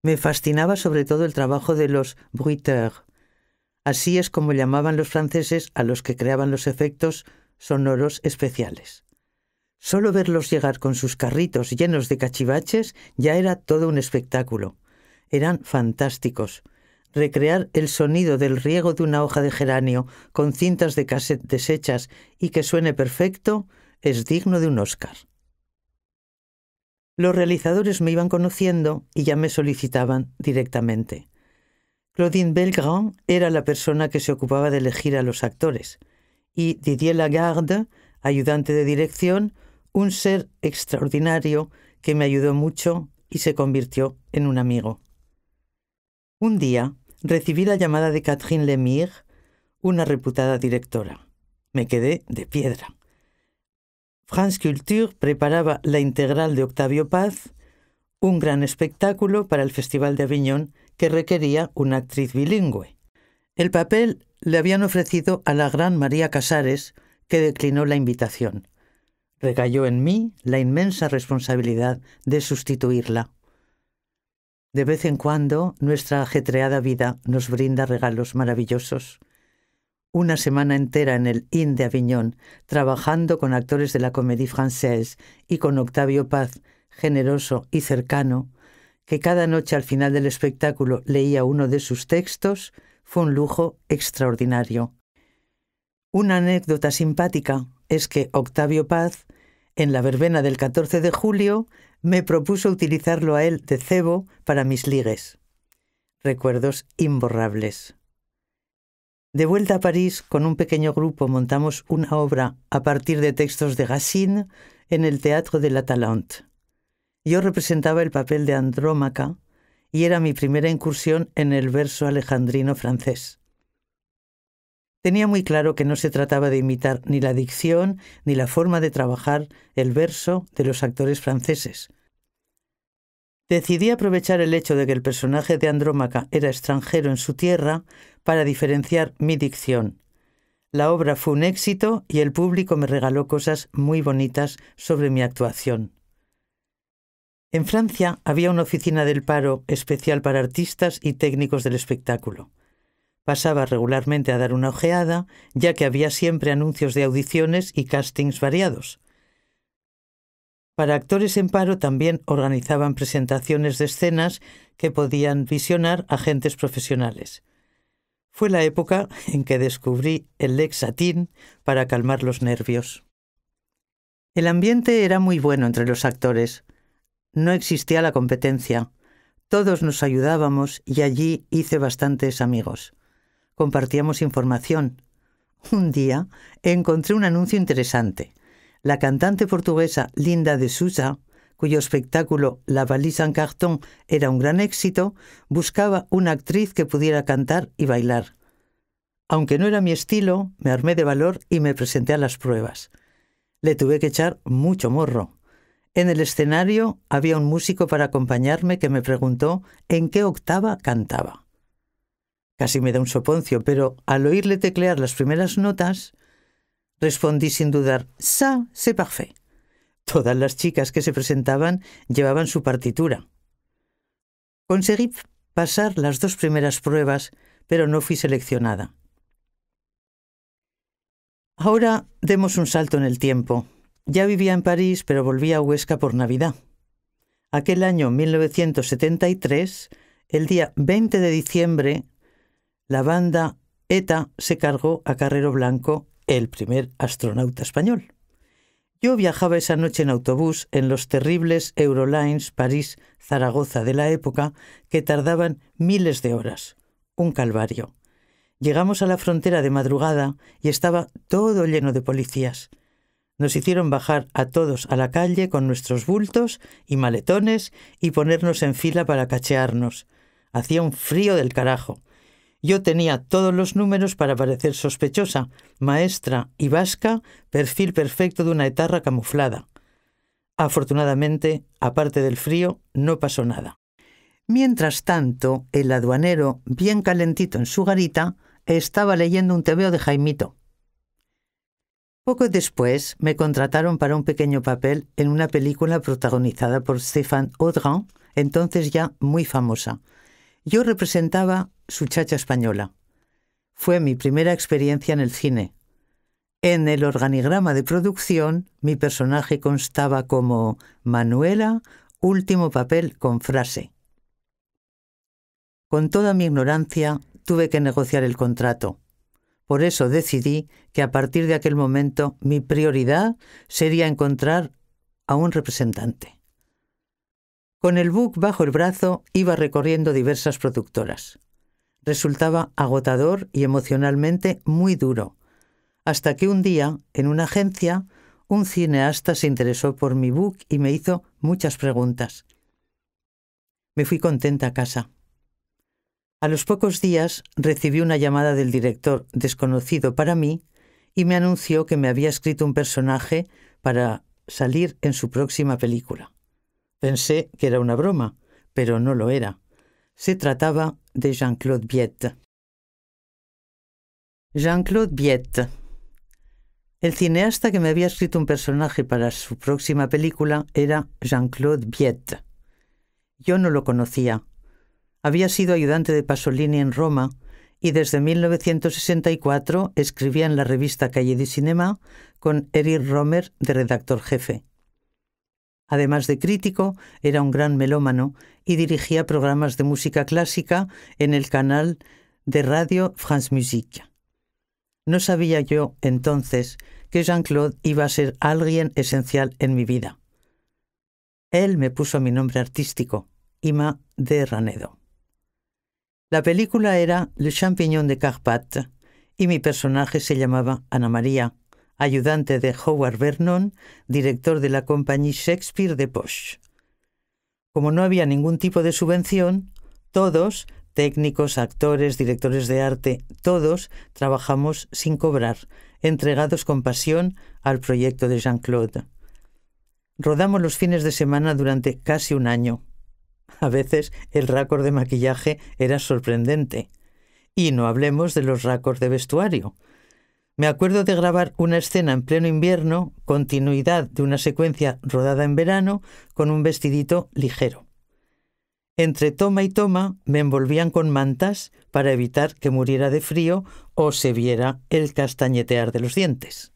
Me fascinaba sobre todo el trabajo de los bruiteurs. Así es como llamaban los franceses a los que creaban los efectos sonoros especiales. Solo verlos llegar con sus carritos llenos de cachivaches ya era todo un espectáculo. Eran fantásticos. Recrear el sonido del riego de una hoja de geranio con cintas de cassette deshechas y que suene perfecto es digno de un Oscar. Los realizadores me iban conociendo y ya me solicitaban directamente. Claudine Belgrand era la persona que se ocupaba de elegir a los actores y Didier Lagarde, ayudante de dirección, un ser extraordinario que me ayudó mucho y se convirtió en un amigo. Un día recibí la llamada de Catherine Lemire, una reputada directora. Me quedé de piedra. France Culture preparaba la integral de Octavio Paz, un gran espectáculo para el Festival de Aviñón que requería una actriz bilingüe. El papel le habían ofrecido a la gran María Casares, que declinó la invitación. Recayó en mí la inmensa responsabilidad de sustituirla. De vez en cuando, nuestra ajetreada vida nos brinda regalos maravillosos. Una semana entera en el Inn de Aviñón, trabajando con actores de la Comédie Française y con Octavio Paz, generoso y cercano, que cada noche al final del espectáculo leía uno de sus textos, fue un lujo extraordinario. Una anécdota simpática es que Octavio Paz, en la verbena del 14 de julio, me propuso utilizarlo a él de cebo para mis ligues. Recuerdos imborrables. De vuelta a París, con un pequeño grupo montamos una obra a partir de textos de Racine en el Théâtre de la Talente. Yo representaba el papel de Andrómaca y era mi primera incursión en el verso alejandrino francés. Tenía muy claro que no se trataba de imitar ni la dicción ni la forma de trabajar el verso de los actores franceses. Decidí aprovechar el hecho de que el personaje de Andrómaca era extranjero en su tierra para diferenciar mi dicción. La obra fue un éxito y el público me regaló cosas muy bonitas sobre mi actuación. En Francia había una oficina del paro especial para artistas y técnicos del espectáculo. Pasaba regularmente a dar una ojeada, ya que había siempre anuncios de audiciones y castings variados. Para actores en paro también organizaban presentaciones de escenas que podían visionar agentes profesionales. Fue la época en que descubrí el Lexatin para calmar los nervios. El ambiente era muy bueno entre los actores. No existía la competencia. Todos nos ayudábamos y allí hice bastantes amigos. Compartíamos información. Un día encontré un anuncio interesante. La cantante portuguesa Linda de Souza, cuyo espectáculo La valise en cartón era un gran éxito, buscaba una actriz que pudiera cantar y bailar. Aunque no era mi estilo, me armé de valor y me presenté a las pruebas. Le tuve que echar mucho morro. En el escenario había un músico para acompañarme que me preguntó en qué octava cantaba. Casi me da un soponcio, pero al oírle teclear las primeras notas, respondí sin dudar: «Ça, c'est parfait». Todas las chicas que se presentaban llevaban su partitura. Conseguí pasar las 2 primeras pruebas, pero no fui seleccionada. Ahora demos un salto en el tiempo. Ya vivía en París, pero volví a Huesca por Navidad. Aquel año 1973, el día 20 de diciembre, la banda ETA se cargó a Carrero Blanco, el primer astronauta español. Yo viajaba esa noche en autobús en los terribles Eurolines París-Zaragoza de la época, que tardaban miles de horas. Un calvario. Llegamos a la frontera de madrugada y estaba todo lleno de policías. Nos hicieron bajar a todos a la calle con nuestros bultos y maletones y ponernos en fila para cachearnos. Hacía un frío del carajo. Yo tenía todos los números para parecer sospechosa, maestra y vasca, perfil perfecto de una etarra camuflada. Afortunadamente, aparte del frío, no pasó nada. Mientras tanto, el aduanero, bien calentito en su garita, estaba leyendo un tebeo de Jaimito. Poco después me contrataron para un pequeño papel en una película protagonizada por Stéphane Audran, entonces ya muy famosa. Yo representaba su chacha española. Fue mi primera experiencia en el cine. En el organigrama de producción, mi personaje constaba como Manuela, último papel con frase. Con toda mi ignorancia, tuve que negociar el contrato. Por eso decidí que a partir de aquel momento mi prioridad sería encontrar a un representante. Con el book bajo el brazo iba recorriendo diversas productoras. Resultaba agotador y emocionalmente muy duro, hasta que un día, en una agencia, un cineasta se interesó por mi book y me hizo muchas preguntas. Me fui contenta a casa. A los pocos días recibí una llamada del director, desconocido para mí, y me anunció que me había escrito un personaje para salir en su próxima película. Pensé que era una broma, pero no lo era. Se trataba de Jean-Claude Viette. Jean-Claude Viette. El cineasta que me había escrito un personaje para su próxima película era Jean-Claude Viette. Yo no lo conocía. Había sido ayudante de Pasolini en Roma y desde 1964 escribía en la revista Cahiers du Cinéma con Eric Romer de redactor jefe. Además de crítico, era un gran melómano y dirigía programas de música clásica en el canal de radio France Musique. No sabía yo entonces que Jean-Claude iba a ser alguien esencial en mi vida. Él me puso mi nombre artístico, Ima de Ranedo. La película era Le Champignon de Carpath y mi personaje se llamaba Ana María, ayudante de Howard Vernon, director de la Compagnie Shakespeare de Poche. Como no había ningún tipo de subvención, todos, técnicos, actores, directores de arte, todos trabajamos sin cobrar, entregados con pasión al proyecto de Jean-Claude. Rodamos los fines de semana durante casi un año. A veces el récord de maquillaje era sorprendente. Y no hablemos de los récords de vestuario. Me acuerdo de grabar una escena en pleno invierno, continuidad de una secuencia rodada en verano, con un vestidito ligero. Entre toma y toma me envolvían con mantas para evitar que muriera de frío o se viera el castañetear de los dientes.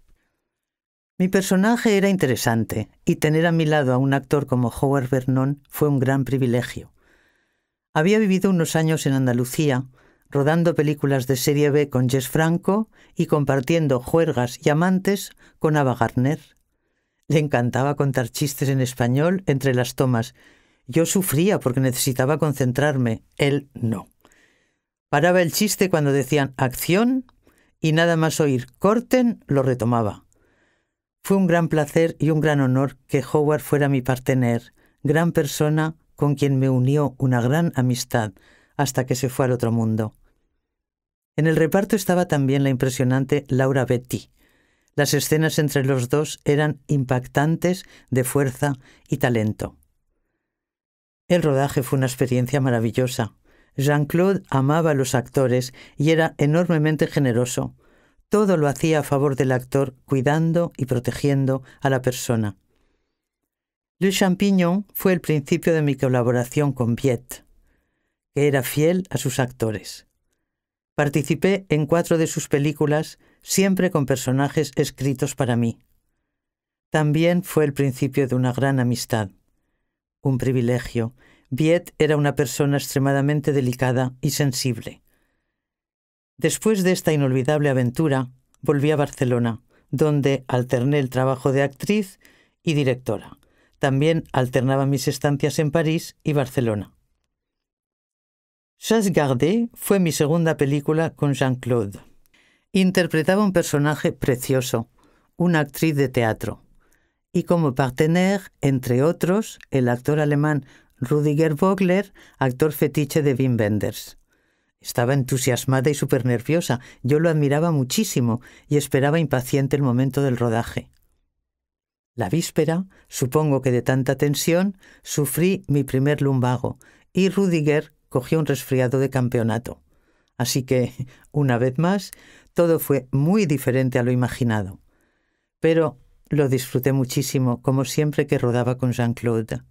Mi personaje era interesante y tener a mi lado a un actor como Howard Vernon fue un gran privilegio. Había vivido unos años en Andalucía, rodando películas de serie B con Jess Franco y compartiendo juergas y amantes con Ava Gardner. Le encantaba contar chistes en español entre las tomas. Yo sufría porque necesitaba concentrarme. Él no. Paraba el chiste cuando decían acción y nada más oír corten, lo retomaba. Fue un gran placer y un gran honor que Howard fuera mi partener, gran persona con quien me unió una gran amistad hasta que se fue al otro mundo. En el reparto estaba también la impresionante Laura Beatty. Las escenas entre los dos eran impactantes de fuerza y talento. El rodaje fue una experiencia maravillosa. Jean-Claude amaba a los actores y era enormemente generoso. Todo lo hacía a favor del actor, cuidando y protegiendo a la persona. Le Champignon fue el principio de mi colaboración con Viette, que era fiel a sus actores. Participé en 4 de sus películas, siempre con personajes escritos para mí. También fue el principio de una gran amistad. Un privilegio. Viette era una persona extremadamente delicada y sensible. Después de esta inolvidable aventura, volví a Barcelona, donde alterné el trabajo de actriz y directora. También alternaba mis estancias en París y Barcelona. Chasse Gardée fue mi segunda película con Jean-Claude. Interpretaba un personaje precioso, una actriz de teatro, y como partenaire, entre otros, el actor alemán Rüdiger Vogler, actor fetiche de Wim Wenders. Estaba entusiasmada y súper nerviosa. Yo lo admiraba muchísimo y esperaba impaciente el momento del rodaje. La víspera, supongo que de tanta tensión, sufrí mi primer lumbago y Rüdiger cogió un resfriado de campeonato. Así que, una vez más, todo fue muy diferente a lo imaginado. Pero lo disfruté muchísimo, como siempre que rodaba con Jean-Claude.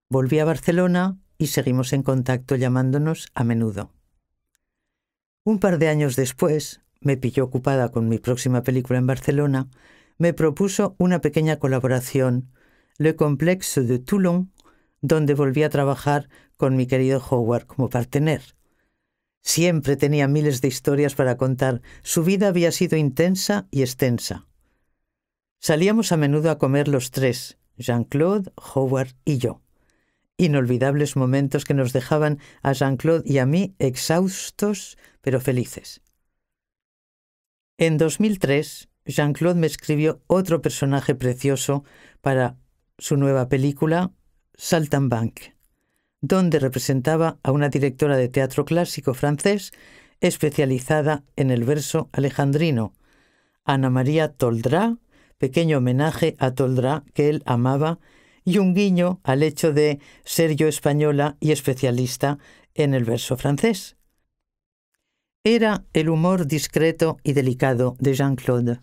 Volví a Barcelona y seguimos en contacto llamándonos a menudo. Un par de años después, me pilló ocupada con mi próxima película en Barcelona, me propuso una pequeña colaboración, Le Complexe de Toulon, donde volví a trabajar con mi querido Howard como partener. Siempre tenía miles de historias para contar. Su vida había sido intensa y extensa. Salíamos a menudo a comer los 3, Jean-Claude, Howard y yo. Inolvidables momentos que nos dejaban a Jean-Claude y a mí exhaustos pero felices. En 2003, Jean-Claude me escribió otro personaje precioso para su nueva película, Saltimbanque, donde representaba a una directora de teatro clásico francés especializada en el verso alejandrino, Ana María Toldrá, pequeño homenaje a Toldrá que él amaba y un guiño al hecho de ser yo española y especialista en el verso francés. Era el humor discreto y delicado de Jean-Claude.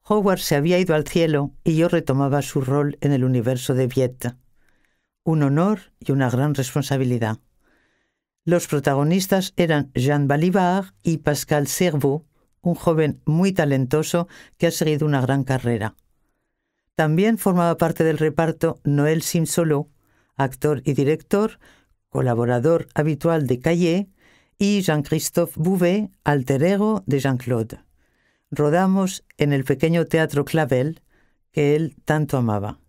Howard se había ido al cielo y yo retomaba su rol en el universo de Viette. Un honor y una gran responsabilidad. Los protagonistas eran Jean Balibar y Pascal Servoux, un joven muy talentoso que ha seguido una gran carrera. También formaba parte del reparto Noël Simsolo, actor y director, colaborador habitual de Caillé, y Jean-Christophe Bouvet, alter ego de Jean-Claude. Rodamos en el pequeño teatro Clavel, que él tanto amaba.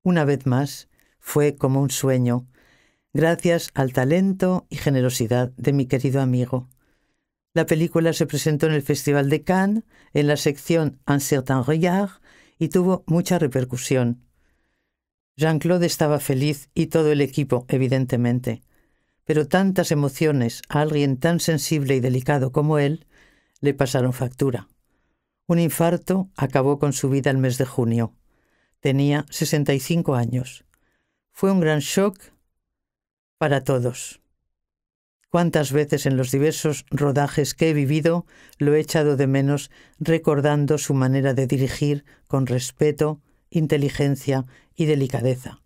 Una vez más, fue como un sueño, gracias al talento y generosidad de mi querido amigo. La película se presentó en el Festival de Cannes, en la sección Un certain regard, y tuvo mucha repercusión. Jean-Claude estaba feliz y todo el equipo, evidentemente, pero tantas emociones a alguien tan sensible y delicado como él le pasaron factura. Un infarto acabó con su vida el mes de junio. Tenía 65 años. Fue un gran shock para todos. Cuántas veces en los diversos rodajes que he vivido lo he echado de menos recordando su manera de dirigir con respeto, inteligencia y delicadeza.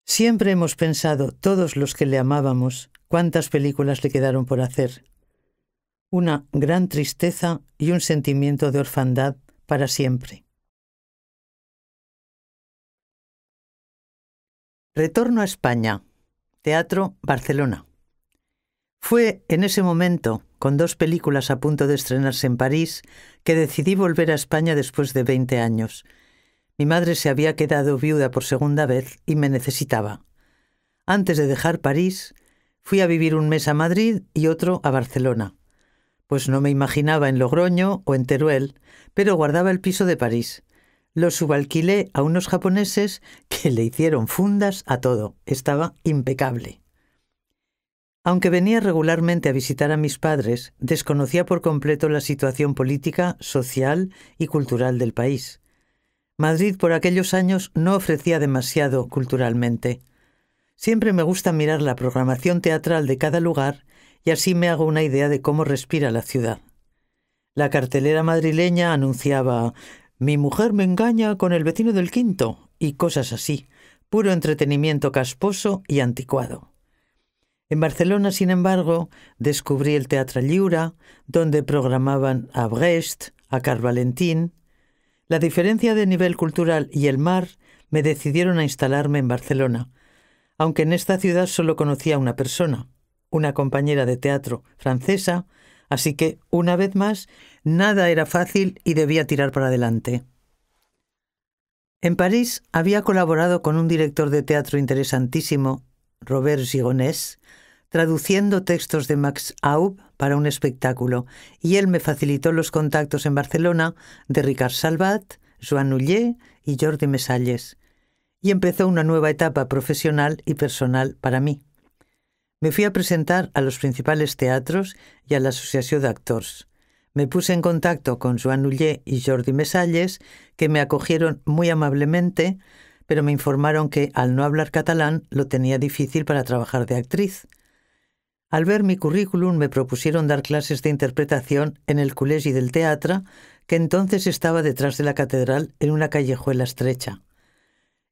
Siempre hemos pensado, todos los que le amábamos, cuántas películas le quedaron por hacer. Una gran tristeza y un sentimiento de orfandad para siempre. Retorno a España. Teatro Barcelona. Fue en ese momento, con 2 películas a punto de estrenarse en París, que decidí volver a España después de 20 años. Mi madre se había quedado viuda por segunda vez y me necesitaba. Antes de dejar París, fui a vivir un mes a Madrid y otro a Barcelona. Pues no me imaginaba en Logroño o en Teruel, pero guardaba el piso de París. Lo subalquilé a unos japoneses que le hicieron fundas a todo. Estaba impecable. Aunque venía regularmente a visitar a mis padres, desconocía por completo la situación política, social y cultural del país. Madrid por aquellos años no ofrecía demasiado culturalmente. Siempre me gusta mirar la programación teatral de cada lugar y así me hago una idea de cómo respira la ciudad. La cartelera madrileña anunciaba «Mi mujer me engaña con el vecino del quinto» y cosas así, puro entretenimiento casposo y anticuado. En Barcelona, sin embargo, descubrí el Teatre Lliure, donde programaban a Brecht, a Carl Valentín. La diferencia de nivel cultural y el mar me decidieron a instalarme en Barcelona, aunque en esta ciudad solo conocía a una persona, una compañera de teatro francesa, así que, una vez más, nada era fácil y debía tirar para adelante. En París había colaborado con un director de teatro interesantísimo, Robert Gigonès, traduciendo textos de Max Aub para un espectáculo, y él me facilitó los contactos en Barcelona de Ricard Salvat, Joan Uller y Jordi Mesalles, y empezó una nueva etapa profesional y personal para mí. Me fui a presentar a los principales teatros y a la Asociación d'Actors. Me puse en contacto con Joan Uller y Jordi Mesalles, que me acogieron muy amablemente, pero me informaron que, al no hablar catalán, lo tenía difícil para trabajar de actriz. Al ver mi currículum me propusieron dar clases de interpretación en el Col·legi del Teatre, que entonces estaba detrás de la catedral en una callejuela estrecha.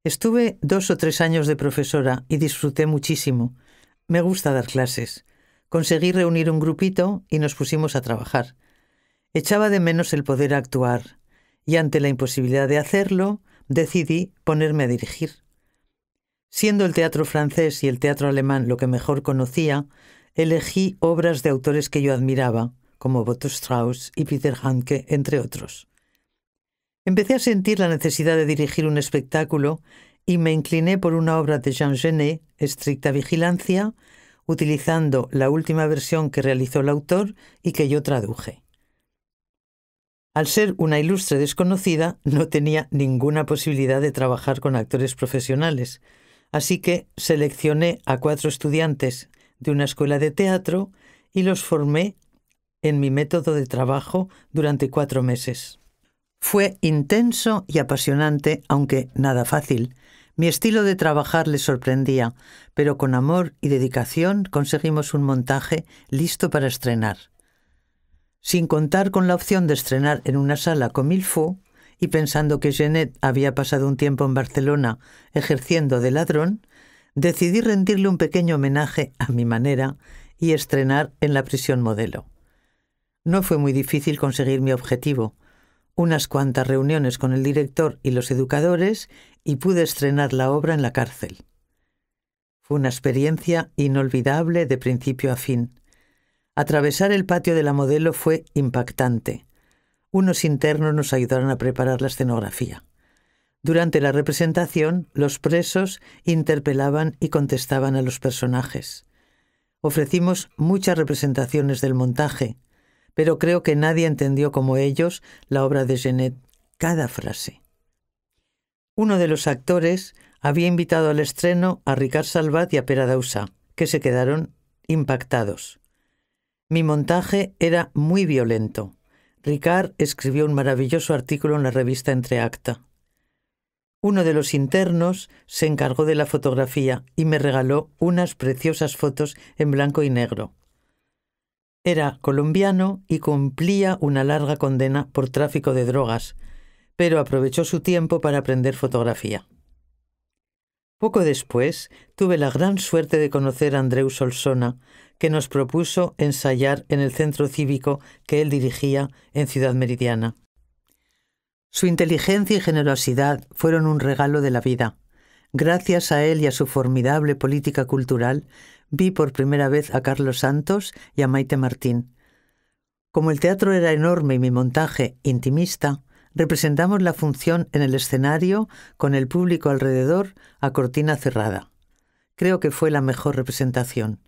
Estuve 2 o 3 años de profesora y disfruté muchísimo. Me gusta dar clases. Conseguí reunir un grupito y nos pusimos a trabajar. Echaba de menos el poder actuar y ante la imposibilidad de hacerlo, decidí ponerme a dirigir. Siendo el teatro francés y el teatro alemán lo que mejor conocía, elegí obras de autores que yo admiraba, como Otto Strauss y Peter Handke, entre otros. Empecé a sentir la necesidad de dirigir un espectáculo y me incliné por una obra de Jean Genet, Estricta Vigilancia, utilizando la última versión que realizó el autor y que yo traduje. Al ser una ilustre desconocida, no tenía ninguna posibilidad de trabajar con actores profesionales, así que seleccioné a 4 estudiantes de una escuela de teatro y los formé en mi método de trabajo durante 4 meses. Fue intenso y apasionante, aunque nada fácil. Mi estilo de trabajar les sorprendía, pero con amor y dedicación conseguimos un montaje listo para estrenar. Sin contar con la opción de estrenar en una sala comme il faut, y pensando que Genet había pasado un tiempo en Barcelona ejerciendo de ladrón, decidí rendirle un pequeño homenaje a mi manera y estrenar en la Prisión Modelo. No fue muy difícil conseguir mi objetivo. Unas cuantas reuniones con el director y los educadores y pude estrenar la obra en la cárcel. Fue una experiencia inolvidable de principio a fin. Atravesar el patio de la Modelo fue impactante. Unos internos nos ayudaron a preparar la escenografía. Durante la representación, los presos interpelaban y contestaban a los personajes. Ofrecimos muchas representaciones del montaje, pero creo que nadie entendió como ellos la obra de Genet, cada frase. Uno de los actores había invitado al estreno a Ricard Salvat y a Pere Dausà, que se quedaron impactados. Mi montaje era muy violento. Ricard escribió un maravilloso artículo en la revista Entre Acta. Uno de los internos se encargó de la fotografía y me regaló unas preciosas fotos en blanco y negro. Era colombiano y cumplía una larga condena por tráfico de drogas, pero aprovechó su tiempo para aprender fotografía. Poco después, tuve la gran suerte de conocer a Andreu Solsona, que nos propuso ensayar en el centro cívico que él dirigía en Ciudad Meridiana. Su inteligencia y generosidad fueron un regalo de la vida. Gracias a él y a su formidable política cultural, vi por primera vez a Carlos Santos y a Maite Martín. Como el teatro era enorme y mi montaje intimista, representamos la función en el escenario con el público alrededor a cortina cerrada. Creo que fue la mejor representación.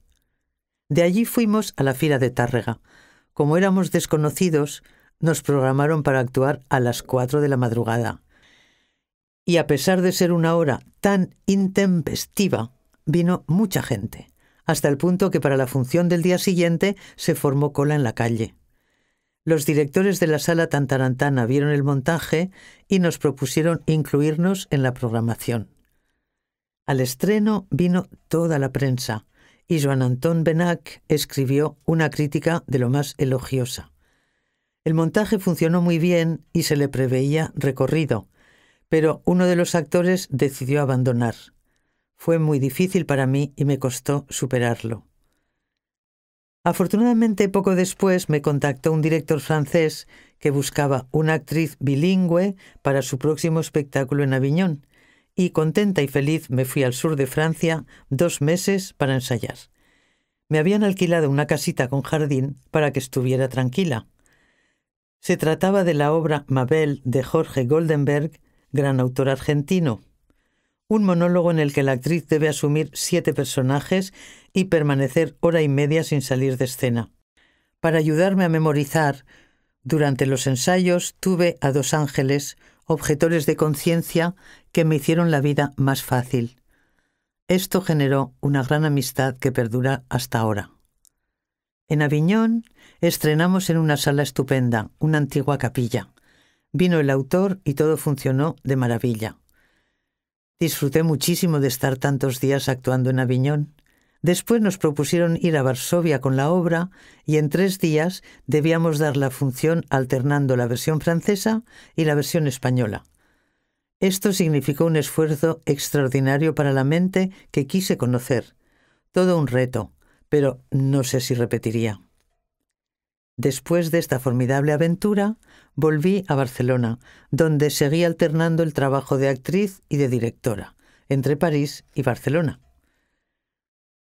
De allí fuimos a la Fira de Tàrrega. Como éramos desconocidos, nos programaron para actuar a las 4 de la madrugada. Y a pesar de ser una hora tan intempestiva, vino mucha gente, hasta el punto que para la función del día siguiente se formó cola en la calle. Los directores de la Sala Tantarantana vieron el montaje y nos propusieron incluirnos en la programación. Al estreno vino toda la prensa y Joan Anton Benach escribió una crítica de lo más elogiosa. El montaje funcionó muy bien y se le preveía recorrido, pero uno de los actores decidió abandonar. Fue muy difícil para mí y me costó superarlo. Afortunadamente, poco después me contactó un director francés que buscaba una actriz bilingüe para su próximo espectáculo en Aviñón, y contenta y feliz me fui al sur de Francia 2 meses para ensayar. Me habían alquilado una casita con jardín para que estuviera tranquila. Se trataba de la obra Mabel de Jorge Goldenberg, gran autor argentino. Un monólogo en el que la actriz debe asumir 7 personajes y permanecer 1h30 sin salir de escena. Para ayudarme a memorizar, durante los ensayos tuve a 2 ángeles, objetores de conciencia, que me hicieron la vida más fácil. Esto generó una gran amistad que perdura hasta ahora. En Aviñón estrenamos en una sala estupenda, una antigua capilla. Vino el autor y todo funcionó de maravilla. Disfruté muchísimo de estar tantos días actuando en Aviñón. Después nos propusieron ir a Varsovia con la obra y en 3 días debíamos dar la función alternando la versión francesa y la versión española. Esto significó un esfuerzo extraordinario para la mente que quise conocer. Todo un reto, pero no sé si repetiría. Después de esta formidable aventura, volví a Barcelona, donde seguí alternando el trabajo de actriz y de directora, entre París y Barcelona.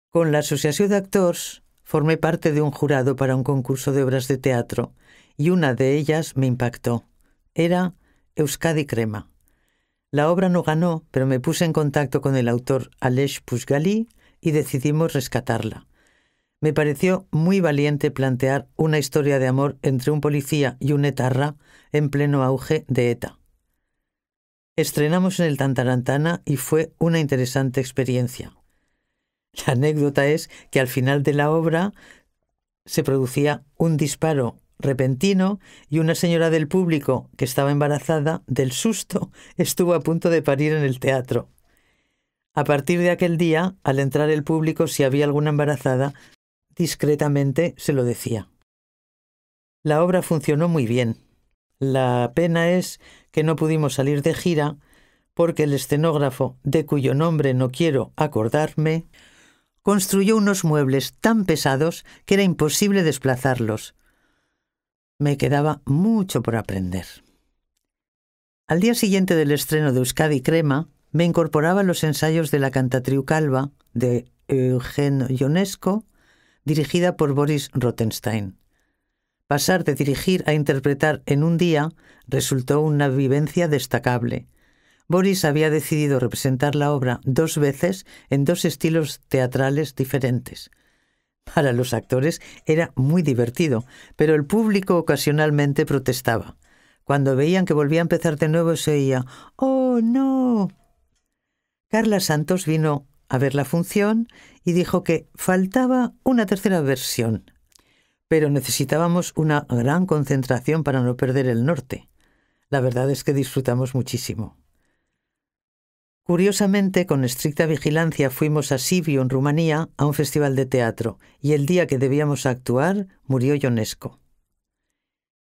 Con la Asociació d'Actors formé parte de un jurado para un concurso de obras de teatro, y una de ellas me impactó. Era Euskadi Crema. La obra no ganó, pero me puse en contacto con el autor Aleix Puiggalí y decidimos rescatarla. Me pareció muy valiente plantear una historia de amor entre un policía y un etarra en pleno auge de ETA. Estrenamos en el Tantarantana y fue una interesante experiencia. La anécdota es que al final de la obra se producía un disparo repentino y una señora del público que estaba embarazada, del susto, estuvo a punto de parir en el teatro. A partir de aquel día, al entrar el público, si había alguna embarazada, discretamente se lo decía. La obra funcionó muy bien. La pena es que no pudimos salir de gira porque el escenógrafo, de cuyo nombre no quiero acordarme, construyó unos muebles tan pesados que era imposible desplazarlos. Me quedaba mucho por aprender. Al día siguiente del estreno de Euskadi Crema, me incorporaba a los ensayos de la Cantatriu Calva de Eugen Ionesco, dirigida por Boris Rothenstein. Pasar de dirigir a interpretar en un día resultó una vivencia destacable. Boris había decidido representar la obra 2 veces en 2 estilos teatrales diferentes. Para los actores era muy divertido, pero el público ocasionalmente protestaba. Cuando veían que volvía a empezar de nuevo se oía «¡Oh, no!». Carla Santos vino a ver la función y dijo que faltaba una 3ª versión, pero necesitábamos una gran concentración para no perder el norte. La verdad es que disfrutamos muchísimo. Curiosamente, con estricta vigilancia fuimos a Sibiu, en Rumanía, a un festival de teatro, y el día que debíamos actuar murió Ionesco.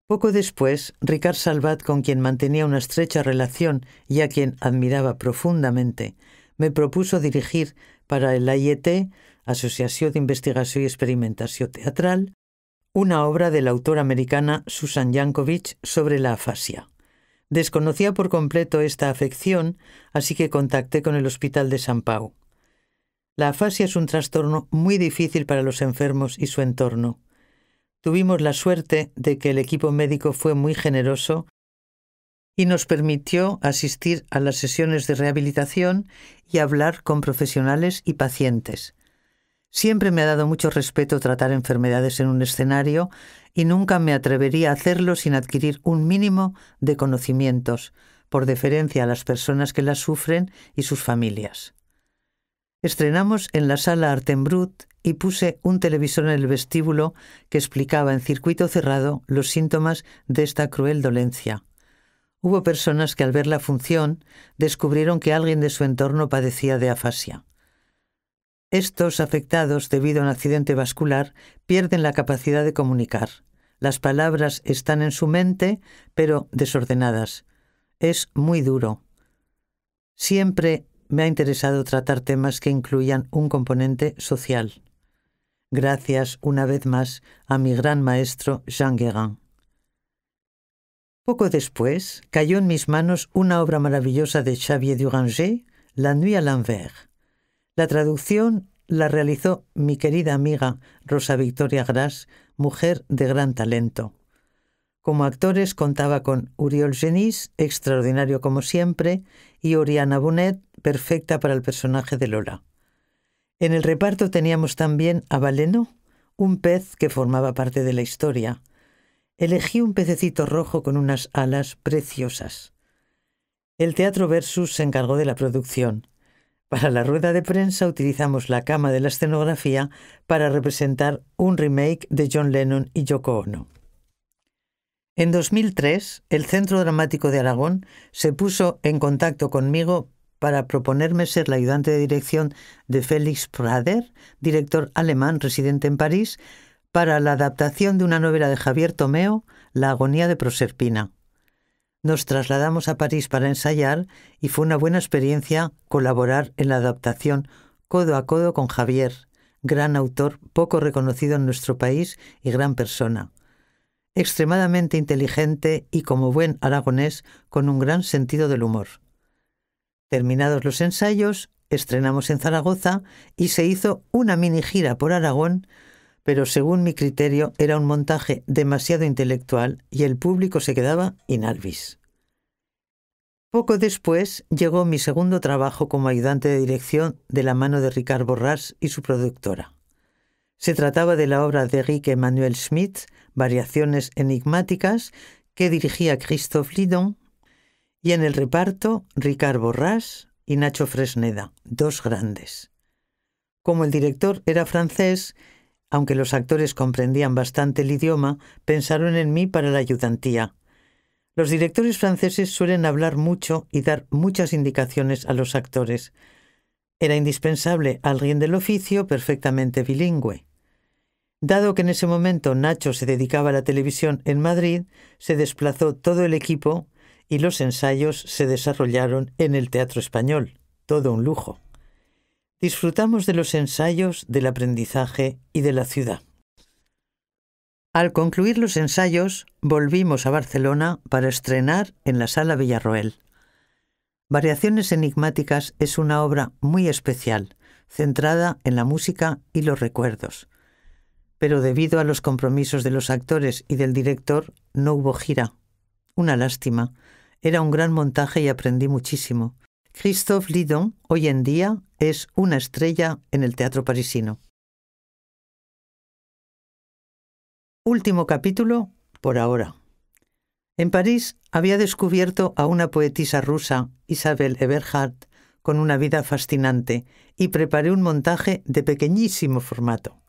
Poco después, Ricard Salvat, con quien mantenía una estrecha relación y a quien admiraba profundamente, me propuso dirigir para el AIET, Asociació d'Investigació i Experimentació Teatral, una obra de la autora americana Susan Yankovic sobre la afasia. Desconocía por completo esta afección, así que contacté con el Hospital de Sant Pau. La afasia es un trastorno muy difícil para los enfermos y su entorno. Tuvimos la suerte de que el equipo médico fue muy generoso y nos permitió asistir a las sesiones de rehabilitación y hablar con profesionales y pacientes. Siempre me ha dado mucho respeto tratar enfermedades en un escenario y nunca me atrevería a hacerlo sin adquirir un mínimo de conocimientos, por deferencia a las personas que las sufren y sus familias. Estrenamos en la sala Artembrut y puse un televisor en el vestíbulo que explicaba en circuito cerrado los síntomas de esta cruel dolencia. Hubo personas que al ver la función descubrieron que alguien de su entorno padecía de afasia. Estos afectados, debido a un accidente vascular, pierden la capacidad de comunicar. Las palabras están en su mente, pero desordenadas. Es muy duro. Siempre me ha interesado tratar temas que incluyan un componente social. Gracias, una vez más, a mi gran maestro Jean Guérin. Poco después, cayó en mis manos una obra maravillosa de Xavier Duranger, La Nuit à l'envers. La traducción la realizó mi querida amiga Rosa Victoria Gras, mujer de gran talento. Como actores contaba con Uriol Genís, extraordinario como siempre, y Oriana Bonet, perfecta para el personaje de Lola. En el reparto teníamos también a Baleno, un pez que formaba parte de la historia. Elegí un pececito rojo con unas alas preciosas. El Teatro Versus se encargó de la producción. Para la rueda de prensa utilizamos la cama de la escenografía para representar un remake de John Lennon y Yoko Ono. En 2003, el Centro Dramático de Aragón se puso en contacto conmigo para proponerme ser la ayudante de dirección de Félix Prader, director alemán residente en París, para la adaptación de una novela de Javier Tomeo, La agonía de Proserpina. Nos trasladamos a París para ensayar y fue una buena experiencia colaborar en la adaptación codo a codo con Javier, gran autor poco reconocido en nuestro país y gran persona. Extremadamente inteligente y, como buen aragonés, con un gran sentido del humor. Terminados los ensayos, estrenamos en Zaragoza y se hizo una mini gira por Aragón, pero según mi criterio era un montaje demasiado intelectual y el público se quedaba in albis. Poco después llegó mi segundo trabajo como ayudante de dirección de la mano de Ricard Borràs y su productora. Se trataba de la obra de Eric Emmanuel Schmitt, Variaciones enigmáticas, que dirigía Christophe Lidon, y en el reparto Ricard Borràs y Nacho Fresneda, dos grandes. Como el director era francés, aunque los actores comprendían bastante el idioma, pensaron en mí para la ayudantía. Los directores franceses suelen hablar mucho y dar muchas indicaciones a los actores. Era indispensable alguien del oficio perfectamente bilingüe. Dado que en ese momento Nacho se dedicaba a la televisión en Madrid, se desplazó todo el equipo y los ensayos se desarrollaron en el Teatro Español. Todo un lujo. Disfrutamos de los ensayos, del aprendizaje y de la ciudad. Al concluir los ensayos, volvimos a Barcelona para estrenar en la Sala Villarroel. Variaciones enigmáticas es una obra muy especial, centrada en la música y los recuerdos. Pero debido a los compromisos de los actores y del director, no hubo gira. Una lástima. Era un gran montaje y aprendí muchísimo. Christophe Lidon, hoy en día, es una estrella en el teatro parisino. Último capítulo, por ahora. En París había descubierto a una poetisa rusa, Isabelle Eberhard, con una vida fascinante, y preparé un montaje de pequeñísimo formato.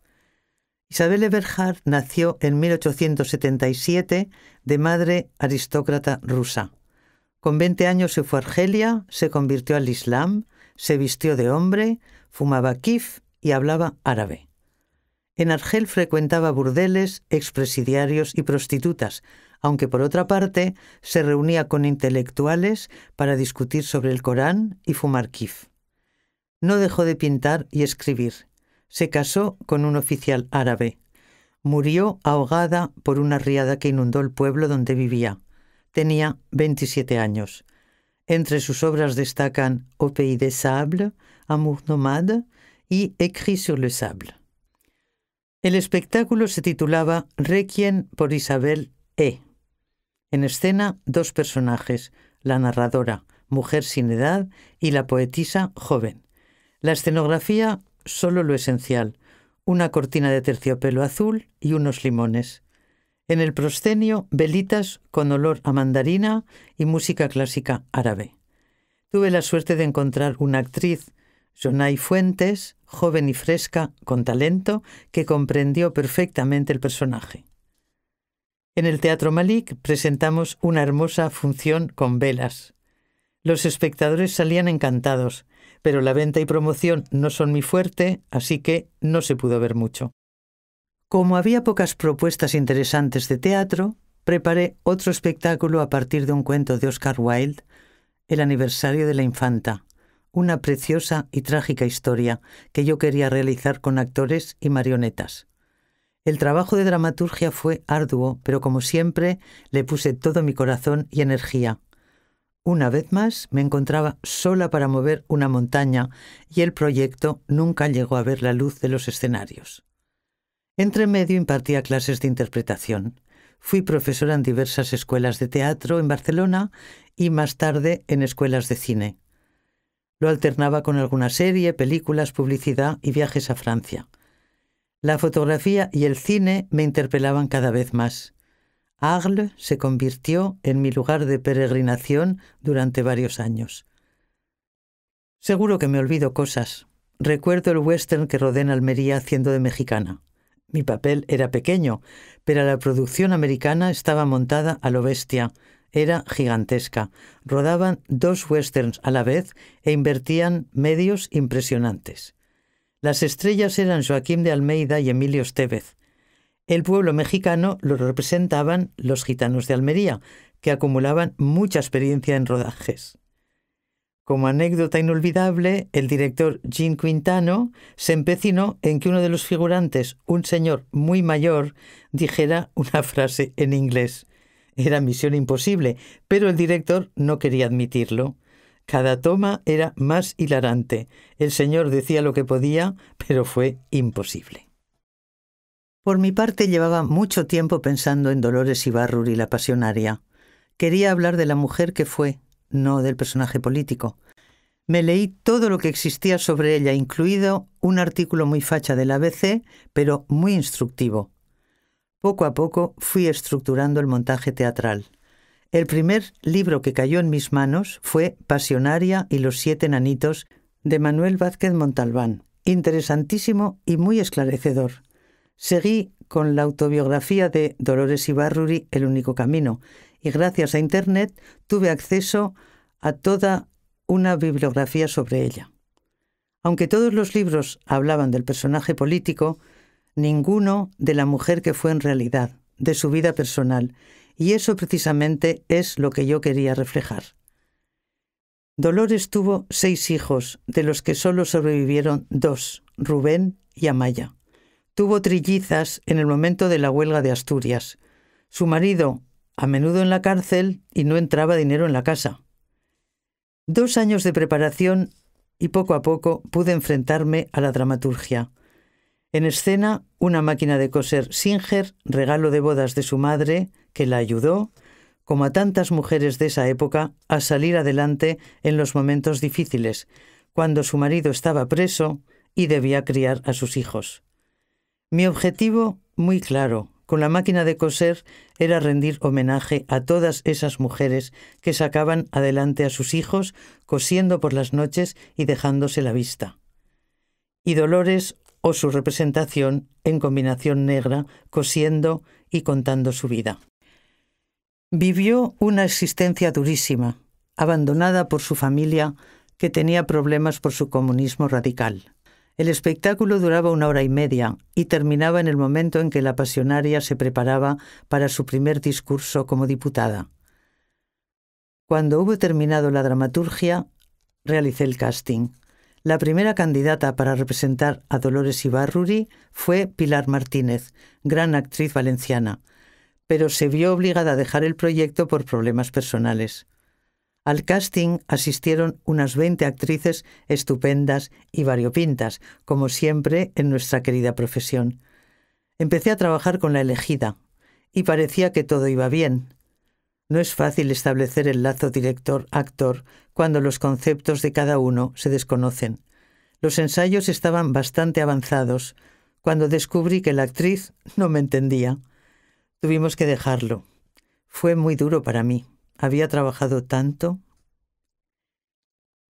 Isabelle Eberhard nació en 1877 de madre aristócrata rusa. Con 20 años se fue a Argelia, se convirtió al Islam, se vistió de hombre, fumaba kif y hablaba árabe. En Argel frecuentaba burdeles, expresidiarios y prostitutas, aunque por otra parte se reunía con intelectuales para discutir sobre el Corán y fumar kif. No dejó de pintar y escribir. Se casó con un oficial árabe. Murió ahogada por una riada que inundó el pueblo donde vivía. Tenía 27 años. Entre sus obras destacan Au pays des sables, Amour nomade y Écrit sur le sable. El espectáculo se titulaba Requiem por Isabel E. En escena, 2 personajes, la narradora, mujer sin edad, y la poetisa, joven. La escenografía, solo lo esencial, una cortina de terciopelo azul y unos limones. En el proscenio, velitas con olor a mandarina y música clásica árabe. Tuve la suerte de encontrar una actriz, Jonay Fuentes, joven y fresca, con talento, que comprendió perfectamente el personaje. En el Teatro Malik presentamos una hermosa función con velas. Los espectadores salían encantados, pero la venta y promoción no son mi fuerte, así que no se pudo ver mucho. Como había pocas propuestas interesantes de teatro, preparé otro espectáculo a partir de un cuento de Oscar Wilde, El aniversario de la infanta, una preciosa y trágica historia que yo quería realizar con actores y marionetas. El trabajo de dramaturgia fue arduo, pero como siempre le puse todo mi corazón y energía. Una vez más me encontraba sola para mover una montaña y el proyecto nunca llegó a ver la luz de los escenarios. Entre medio impartía clases de interpretación. Fui profesora en diversas escuelas de teatro en Barcelona y más tarde en escuelas de cine. Lo alternaba con alguna serie, películas, publicidad y viajes a Francia. La fotografía y el cine me interpelaban cada vez más. Arles se convirtió en mi lugar de peregrinación durante varios años. Seguro que me olvido cosas. Recuerdo el western que rodé en Almería haciendo de mexicana. Mi papel era pequeño, pero la producción americana estaba montada a lo bestia. Era gigantesca. Rodaban 2 westerns a la vez e invertían medios impresionantes. Las estrellas eran Joaquín de Almeida y Emilio Estevez. El pueblo mexicano lo representaban los gitanos de Almería, que acumulaban mucha experiencia en rodajes. Como anécdota inolvidable, el director Gene Quintano se empecinó en que uno de los figurantes, un señor muy mayor, dijera una frase en inglés. Era misión imposible, pero el director no quería admitirlo. Cada toma era más hilarante. El señor decía lo que podía, pero fue imposible. Por mi parte, llevaba mucho tiempo pensando en Dolores Ibárruri, la pasionaria. Quería hablar de la mujer que fue, no del personaje político. Me leí todo lo que existía sobre ella, incluido un artículo muy facha del ABC, pero muy instructivo. Poco a poco fui estructurando el montaje teatral. El primer libro que cayó en mis manos fue Pasionaria y los 7 enanitos, de Manuel Vázquez Montalbán. Interesantísimo y muy esclarecedor. Seguí con la autobiografía de Dolores Ibárruri, El único camino, y gracias a Internet tuve acceso a toda una bibliografía sobre ella. Aunque todos los libros hablaban del personaje político, ninguno de la mujer que fue en realidad, de su vida personal, y eso precisamente es lo que yo quería reflejar. Dolores tuvo 6 hijos, de los que solo sobrevivieron 2, Rubén y Amaya. Tuvo trillizas en el momento de la huelga de Asturias. Su marido, a menudo en la cárcel, y no entraba dinero en la casa. 2 años de preparación y poco a poco pude enfrentarme a la dramaturgia. En escena, una máquina de coser Singer, regalo de bodas de su madre, que la ayudó, como a tantas mujeres de esa época, a salir adelante en los momentos difíciles, cuando su marido estaba preso y debía criar a sus hijos. Mi objetivo, muy claro, con la máquina de coser, era rendir homenaje a todas esas mujeres que sacaban adelante a sus hijos cosiendo por las noches y dejándose la vista. Y Dolores, o su representación, en combinación negra, cosiendo y contando su vida. Vivió una existencia durísima, abandonada por su familia, que tenía problemas por su comunismo radical. El espectáculo duraba 1 hora y media y terminaba en el momento en que la pasionaria se preparaba para su primer discurso como diputada. Cuando hubo terminado la dramaturgia, realicé el casting. La primera candidata para representar a Dolores Ibárruri fue Pilar Martínez, gran actriz valenciana, pero se vio obligada a dejar el proyecto por problemas personales. Al casting asistieron unas 20 actrices estupendas y variopintas, como siempre en nuestra querida profesión. Empecé a trabajar con la elegida y parecía que todo iba bien. No es fácil establecer el lazo director-actor cuando los conceptos de cada uno se desconocen. Los ensayos estaban bastante avanzados cuando descubrí que la actriz no me entendía. Tuvimos que dejarlo. Fue muy duro para mí. Había trabajado tanto.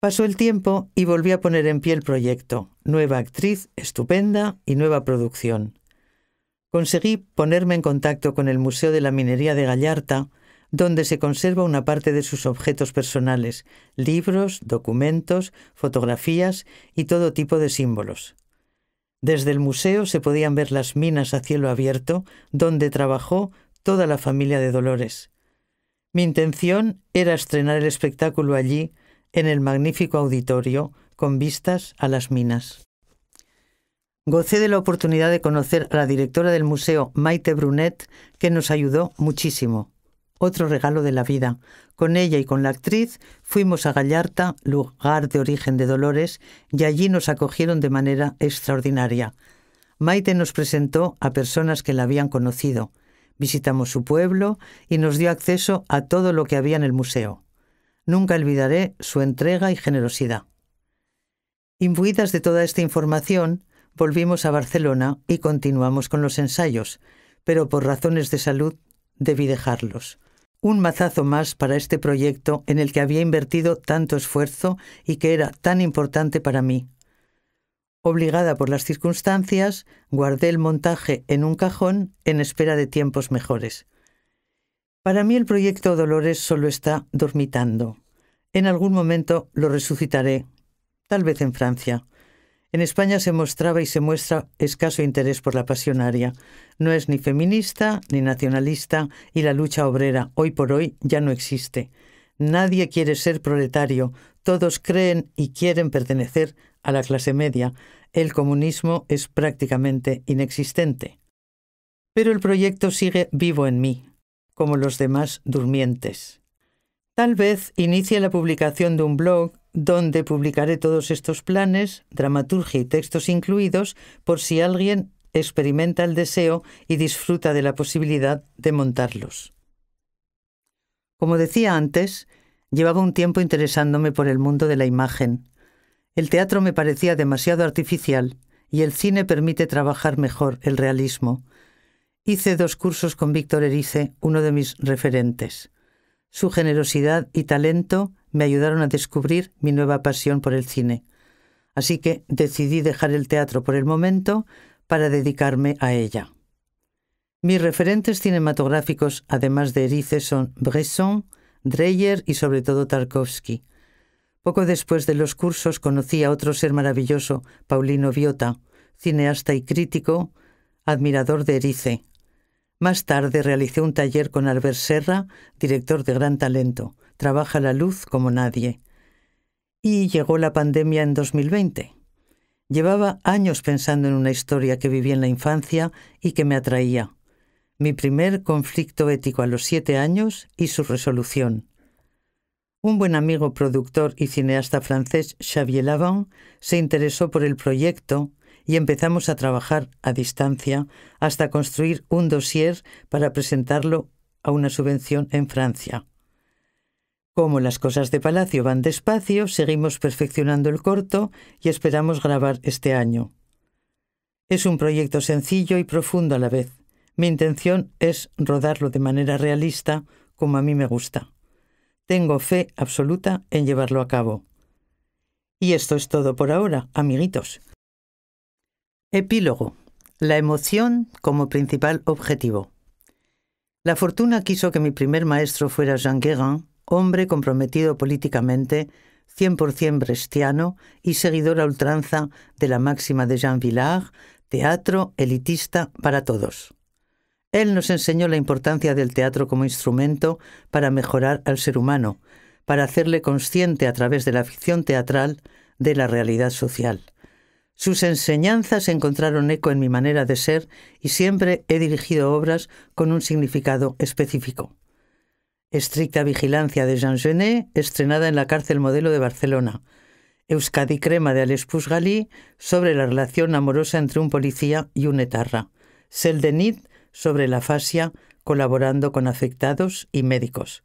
Pasó el tiempo y volví a poner en pie el proyecto. Nueva actriz, estupenda y nueva producción. Conseguí ponerme en contacto con el Museo de la Minería de Gallarta, donde se conserva una parte de sus objetos personales, libros, documentos, fotografías y todo tipo de símbolos. Desde el museo se podían ver las minas a cielo abierto, donde trabajó toda la familia de Dolores. Mi intención era estrenar el espectáculo allí, en el magnífico auditorio, con vistas a las minas. Gocé de la oportunidad de conocer a la directora del museo, Maite Brunet, que nos ayudó muchísimo. Otro regalo de la vida. Con ella y con la actriz fuimos a Gallarta, lugar de origen de Dolores, y allí nos acogieron de manera extraordinaria. Maite nos presentó a personas que la habían conocido. Visitamos su pueblo y nos dio acceso a todo lo que había en el museo. Nunca olvidaré su entrega y generosidad. Imbuidas de toda esta información, volvimos a Barcelona y continuamos con los ensayos, pero por razones de salud debí dejarlos. Un mazazo más para este proyecto en el que había invertido tanto esfuerzo y que era tan importante para mí. Obligada por las circunstancias, guardé el montaje en un cajón en espera de tiempos mejores. Para mí el proyecto Dolores solo está dormitando. En algún momento lo resucitaré, tal vez en Francia. En España se mostraba y se muestra escaso interés por la pasionaria. No es ni feminista ni nacionalista y la lucha obrera, hoy por hoy, ya no existe. Nadie quiere ser proletario, todos creen y quieren pertenecer a la clase media. El comunismo es prácticamente inexistente. Pero el proyecto sigue vivo en mí, como los demás durmientes. Tal vez inicie la publicación de un blog donde publicaré todos estos planes, dramaturgia y textos incluidos, por si alguien experimenta el deseo y disfruta de la posibilidad de montarlos. Como decía antes, llevaba un tiempo interesándome por el mundo de la imagen. El teatro me parecía demasiado artificial y el cine permite trabajar mejor el realismo. Hice 2 cursos con Víctor Erice, uno de mis referentes. Su generosidad y talento me ayudaron a descubrir mi nueva pasión por el cine. Así que decidí dejar el teatro por el momento para dedicarme a ella. Mis referentes cinematográficos, además de Erice, son Bresson, Dreyer y sobre todo Tarkovsky. Poco después de los cursos conocí a otro ser maravilloso, Paulino Viota, cineasta y crítico, admirador de Erice. Más tarde realicé un taller con Albert Serra, director de gran talento. Trabaja la luz como nadie. Y llegó la pandemia en 2020. Llevaba años pensando en una historia que viví en la infancia y que me atraía. Mi primer conflicto ético a los 7 años y su resolución. Un buen amigo productor y cineasta francés, Xavier Lavant, se interesó por el proyecto y empezamos a trabajar a distancia hasta construir un dossier para presentarlo a una subvención en Francia. Como las cosas de Palacio van despacio, seguimos perfeccionando el corto y esperamos grabar este año. Es un proyecto sencillo y profundo a la vez. Mi intención es rodarlo de manera realista, como a mí me gusta. Tengo fe absoluta en llevarlo a cabo. Y esto es todo por ahora, amiguitos. Epílogo. La emoción como principal objetivo. La fortuna quiso que mi primer maestro fuera Jean Guérin, hombre comprometido políticamente, 100% brechtiano y seguidor a ultranza de la máxima de Jean Villard, teatro elitista para todos. Él nos enseñó la importancia del teatro como instrumento para mejorar al ser humano, para hacerle consciente a través de la ficción teatral de la realidad social. Sus enseñanzas encontraron eco en mi manera de ser y siempre he dirigido obras con un significado específico. Estricta vigilancia de Jean Genet, estrenada en la Cárcel Modelo de Barcelona. Euskadi Crema de Alex Puig-Gali, sobre la relación amorosa entre un policía y un etarra. Seldenit sobre la fascia, colaborando con afectados y médicos.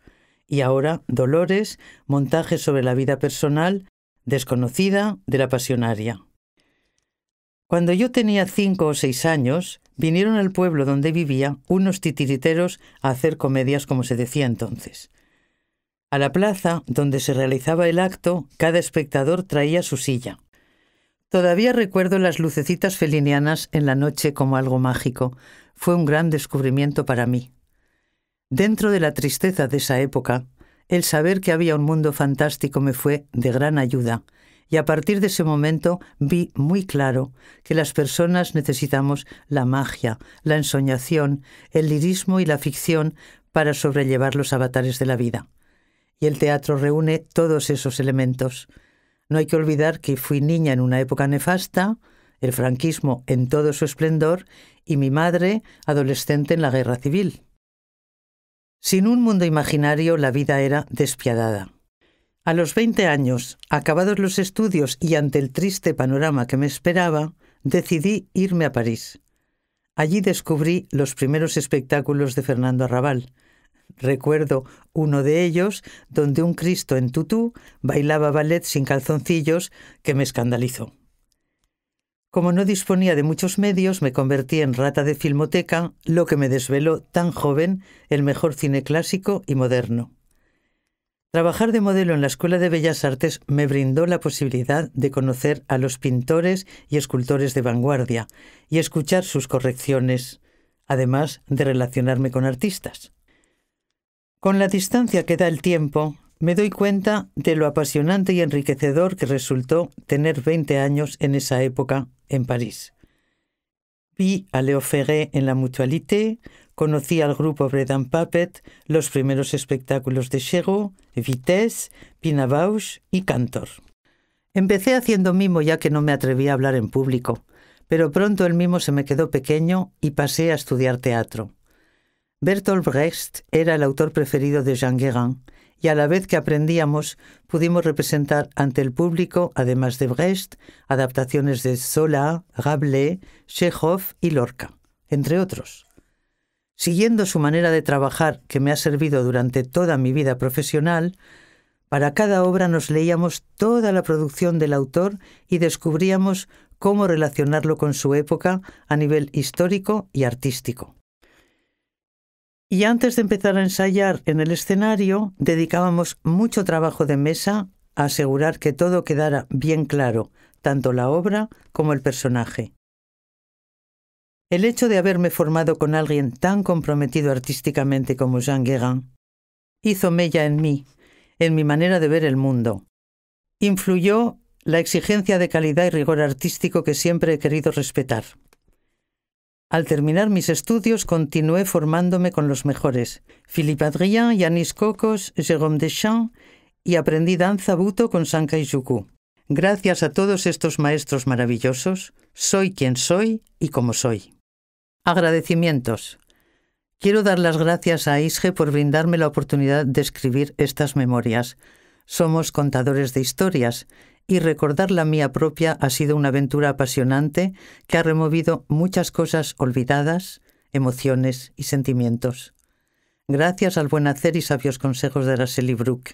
Y ahora Dolores, montaje sobre la vida personal desconocida de la pasionaria. Cuando yo tenía 5 o 6 años, vinieron al pueblo donde vivía unos titiriteros a hacer comedias, como se decía entonces. A la plaza donde se realizaba el acto, cada espectador traía su silla. Todavía recuerdo las lucecitas felinianas en la noche como algo mágico. Fue un gran descubrimiento para mí. Dentro de la tristeza de esa época, el saber que había un mundo fantástico me fue de gran ayuda, y a partir de ese momento vi muy claro que las personas necesitamos la magia, la ensoñación, el lirismo y la ficción para sobrellevar los avatares de la vida. Y el teatro reúne todos esos elementos. No hay que olvidar que fui niña en una época nefasta, el franquismo en todo su esplendor, y mi madre, adolescente en la guerra civil. Sin un mundo imaginario, la vida era despiadada. A los 20 años, acabados los estudios y ante el triste panorama que me esperaba, decidí irme a París. Allí descubrí los primeros espectáculos de Fernando Arrabal. Recuerdo uno de ellos donde un Cristo en tutú bailaba ballet sin calzoncillos que me escandalizó. Como no disponía de muchos medios, me convertí en rata de filmoteca, lo que me desveló tan joven el mejor cine clásico y moderno. Trabajar de modelo en la Escuela de Bellas Artes me brindó la posibilidad de conocer a los pintores y escultores de vanguardia y escuchar sus correcciones, además de relacionarme con artistas. Con la distancia que da el tiempo, me doy cuenta de lo apasionante y enriquecedor que resultó tener 20 años en esa época en París. Vi a Léo Ferré en la Mutualité, conocí al grupo Bread and Puppet, los primeros espectáculos de Chéreau, Vitesse, Pina Bausch y Cantor. Empecé haciendo mimo ya que no me atrevía a hablar en público, pero pronto el mimo se me quedó pequeño y pasé a estudiar teatro. Bertolt Brecht era el autor preferido de Jean Guérin, y a la vez que aprendíamos, pudimos representar ante el público, además de Brecht, adaptaciones de Zola, Rabelais, Chekhov y Lorca, entre otros. Siguiendo su manera de trabajar, que me ha servido durante toda mi vida profesional, para cada obra nos leíamos toda la producción del autor y descubríamos cómo relacionarlo con su época a nivel histórico y artístico. Y antes de empezar a ensayar en el escenario, dedicábamos mucho trabajo de mesa a asegurar que todo quedara bien claro, tanto la obra como el personaje. El hecho de haberme formado con alguien tan comprometido artísticamente como Jean Guérin hizo mella en mí, en mi manera de ver el mundo. Influyó la exigencia de calidad y rigor artístico que siempre he querido respetar. Al terminar mis estudios, continué formándome con los mejores, Philippe Adrien, Yanis Cocos, Jérôme Deschamps, y aprendí danza buto con Sankei Juku. Gracias a todos estos maestros maravillosos, soy quien soy y como soy. Agradecimientos. Quiero dar las gracias a ISGE por brindarme la oportunidad de escribir estas memorias. Somos contadores de historias, y recordar la mía propia ha sido una aventura apasionante que ha removido muchas cosas olvidadas, emociones y sentimientos. Gracias al buen hacer y sabios consejos de Araceli Bruck.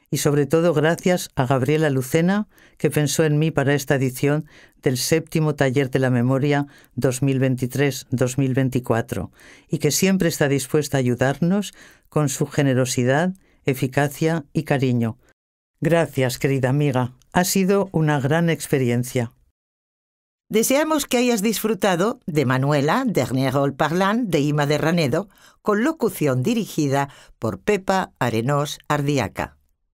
Y sobre todo gracias a Gabriela Lucena, que pensó en mí para esta edición del 7º Taller de la Memoria 2023-2024 y que siempre está dispuesta a ayudarnos con su generosidad, eficacia y cariño. Gracias, querida amiga. Ha sido una gran experiencia. Deseamos que hayas disfrutado de Manuela, Dernier Rôle Parlant, de Ima de Ranedo, con locución dirigida por Pepa Arenós Ardiaca.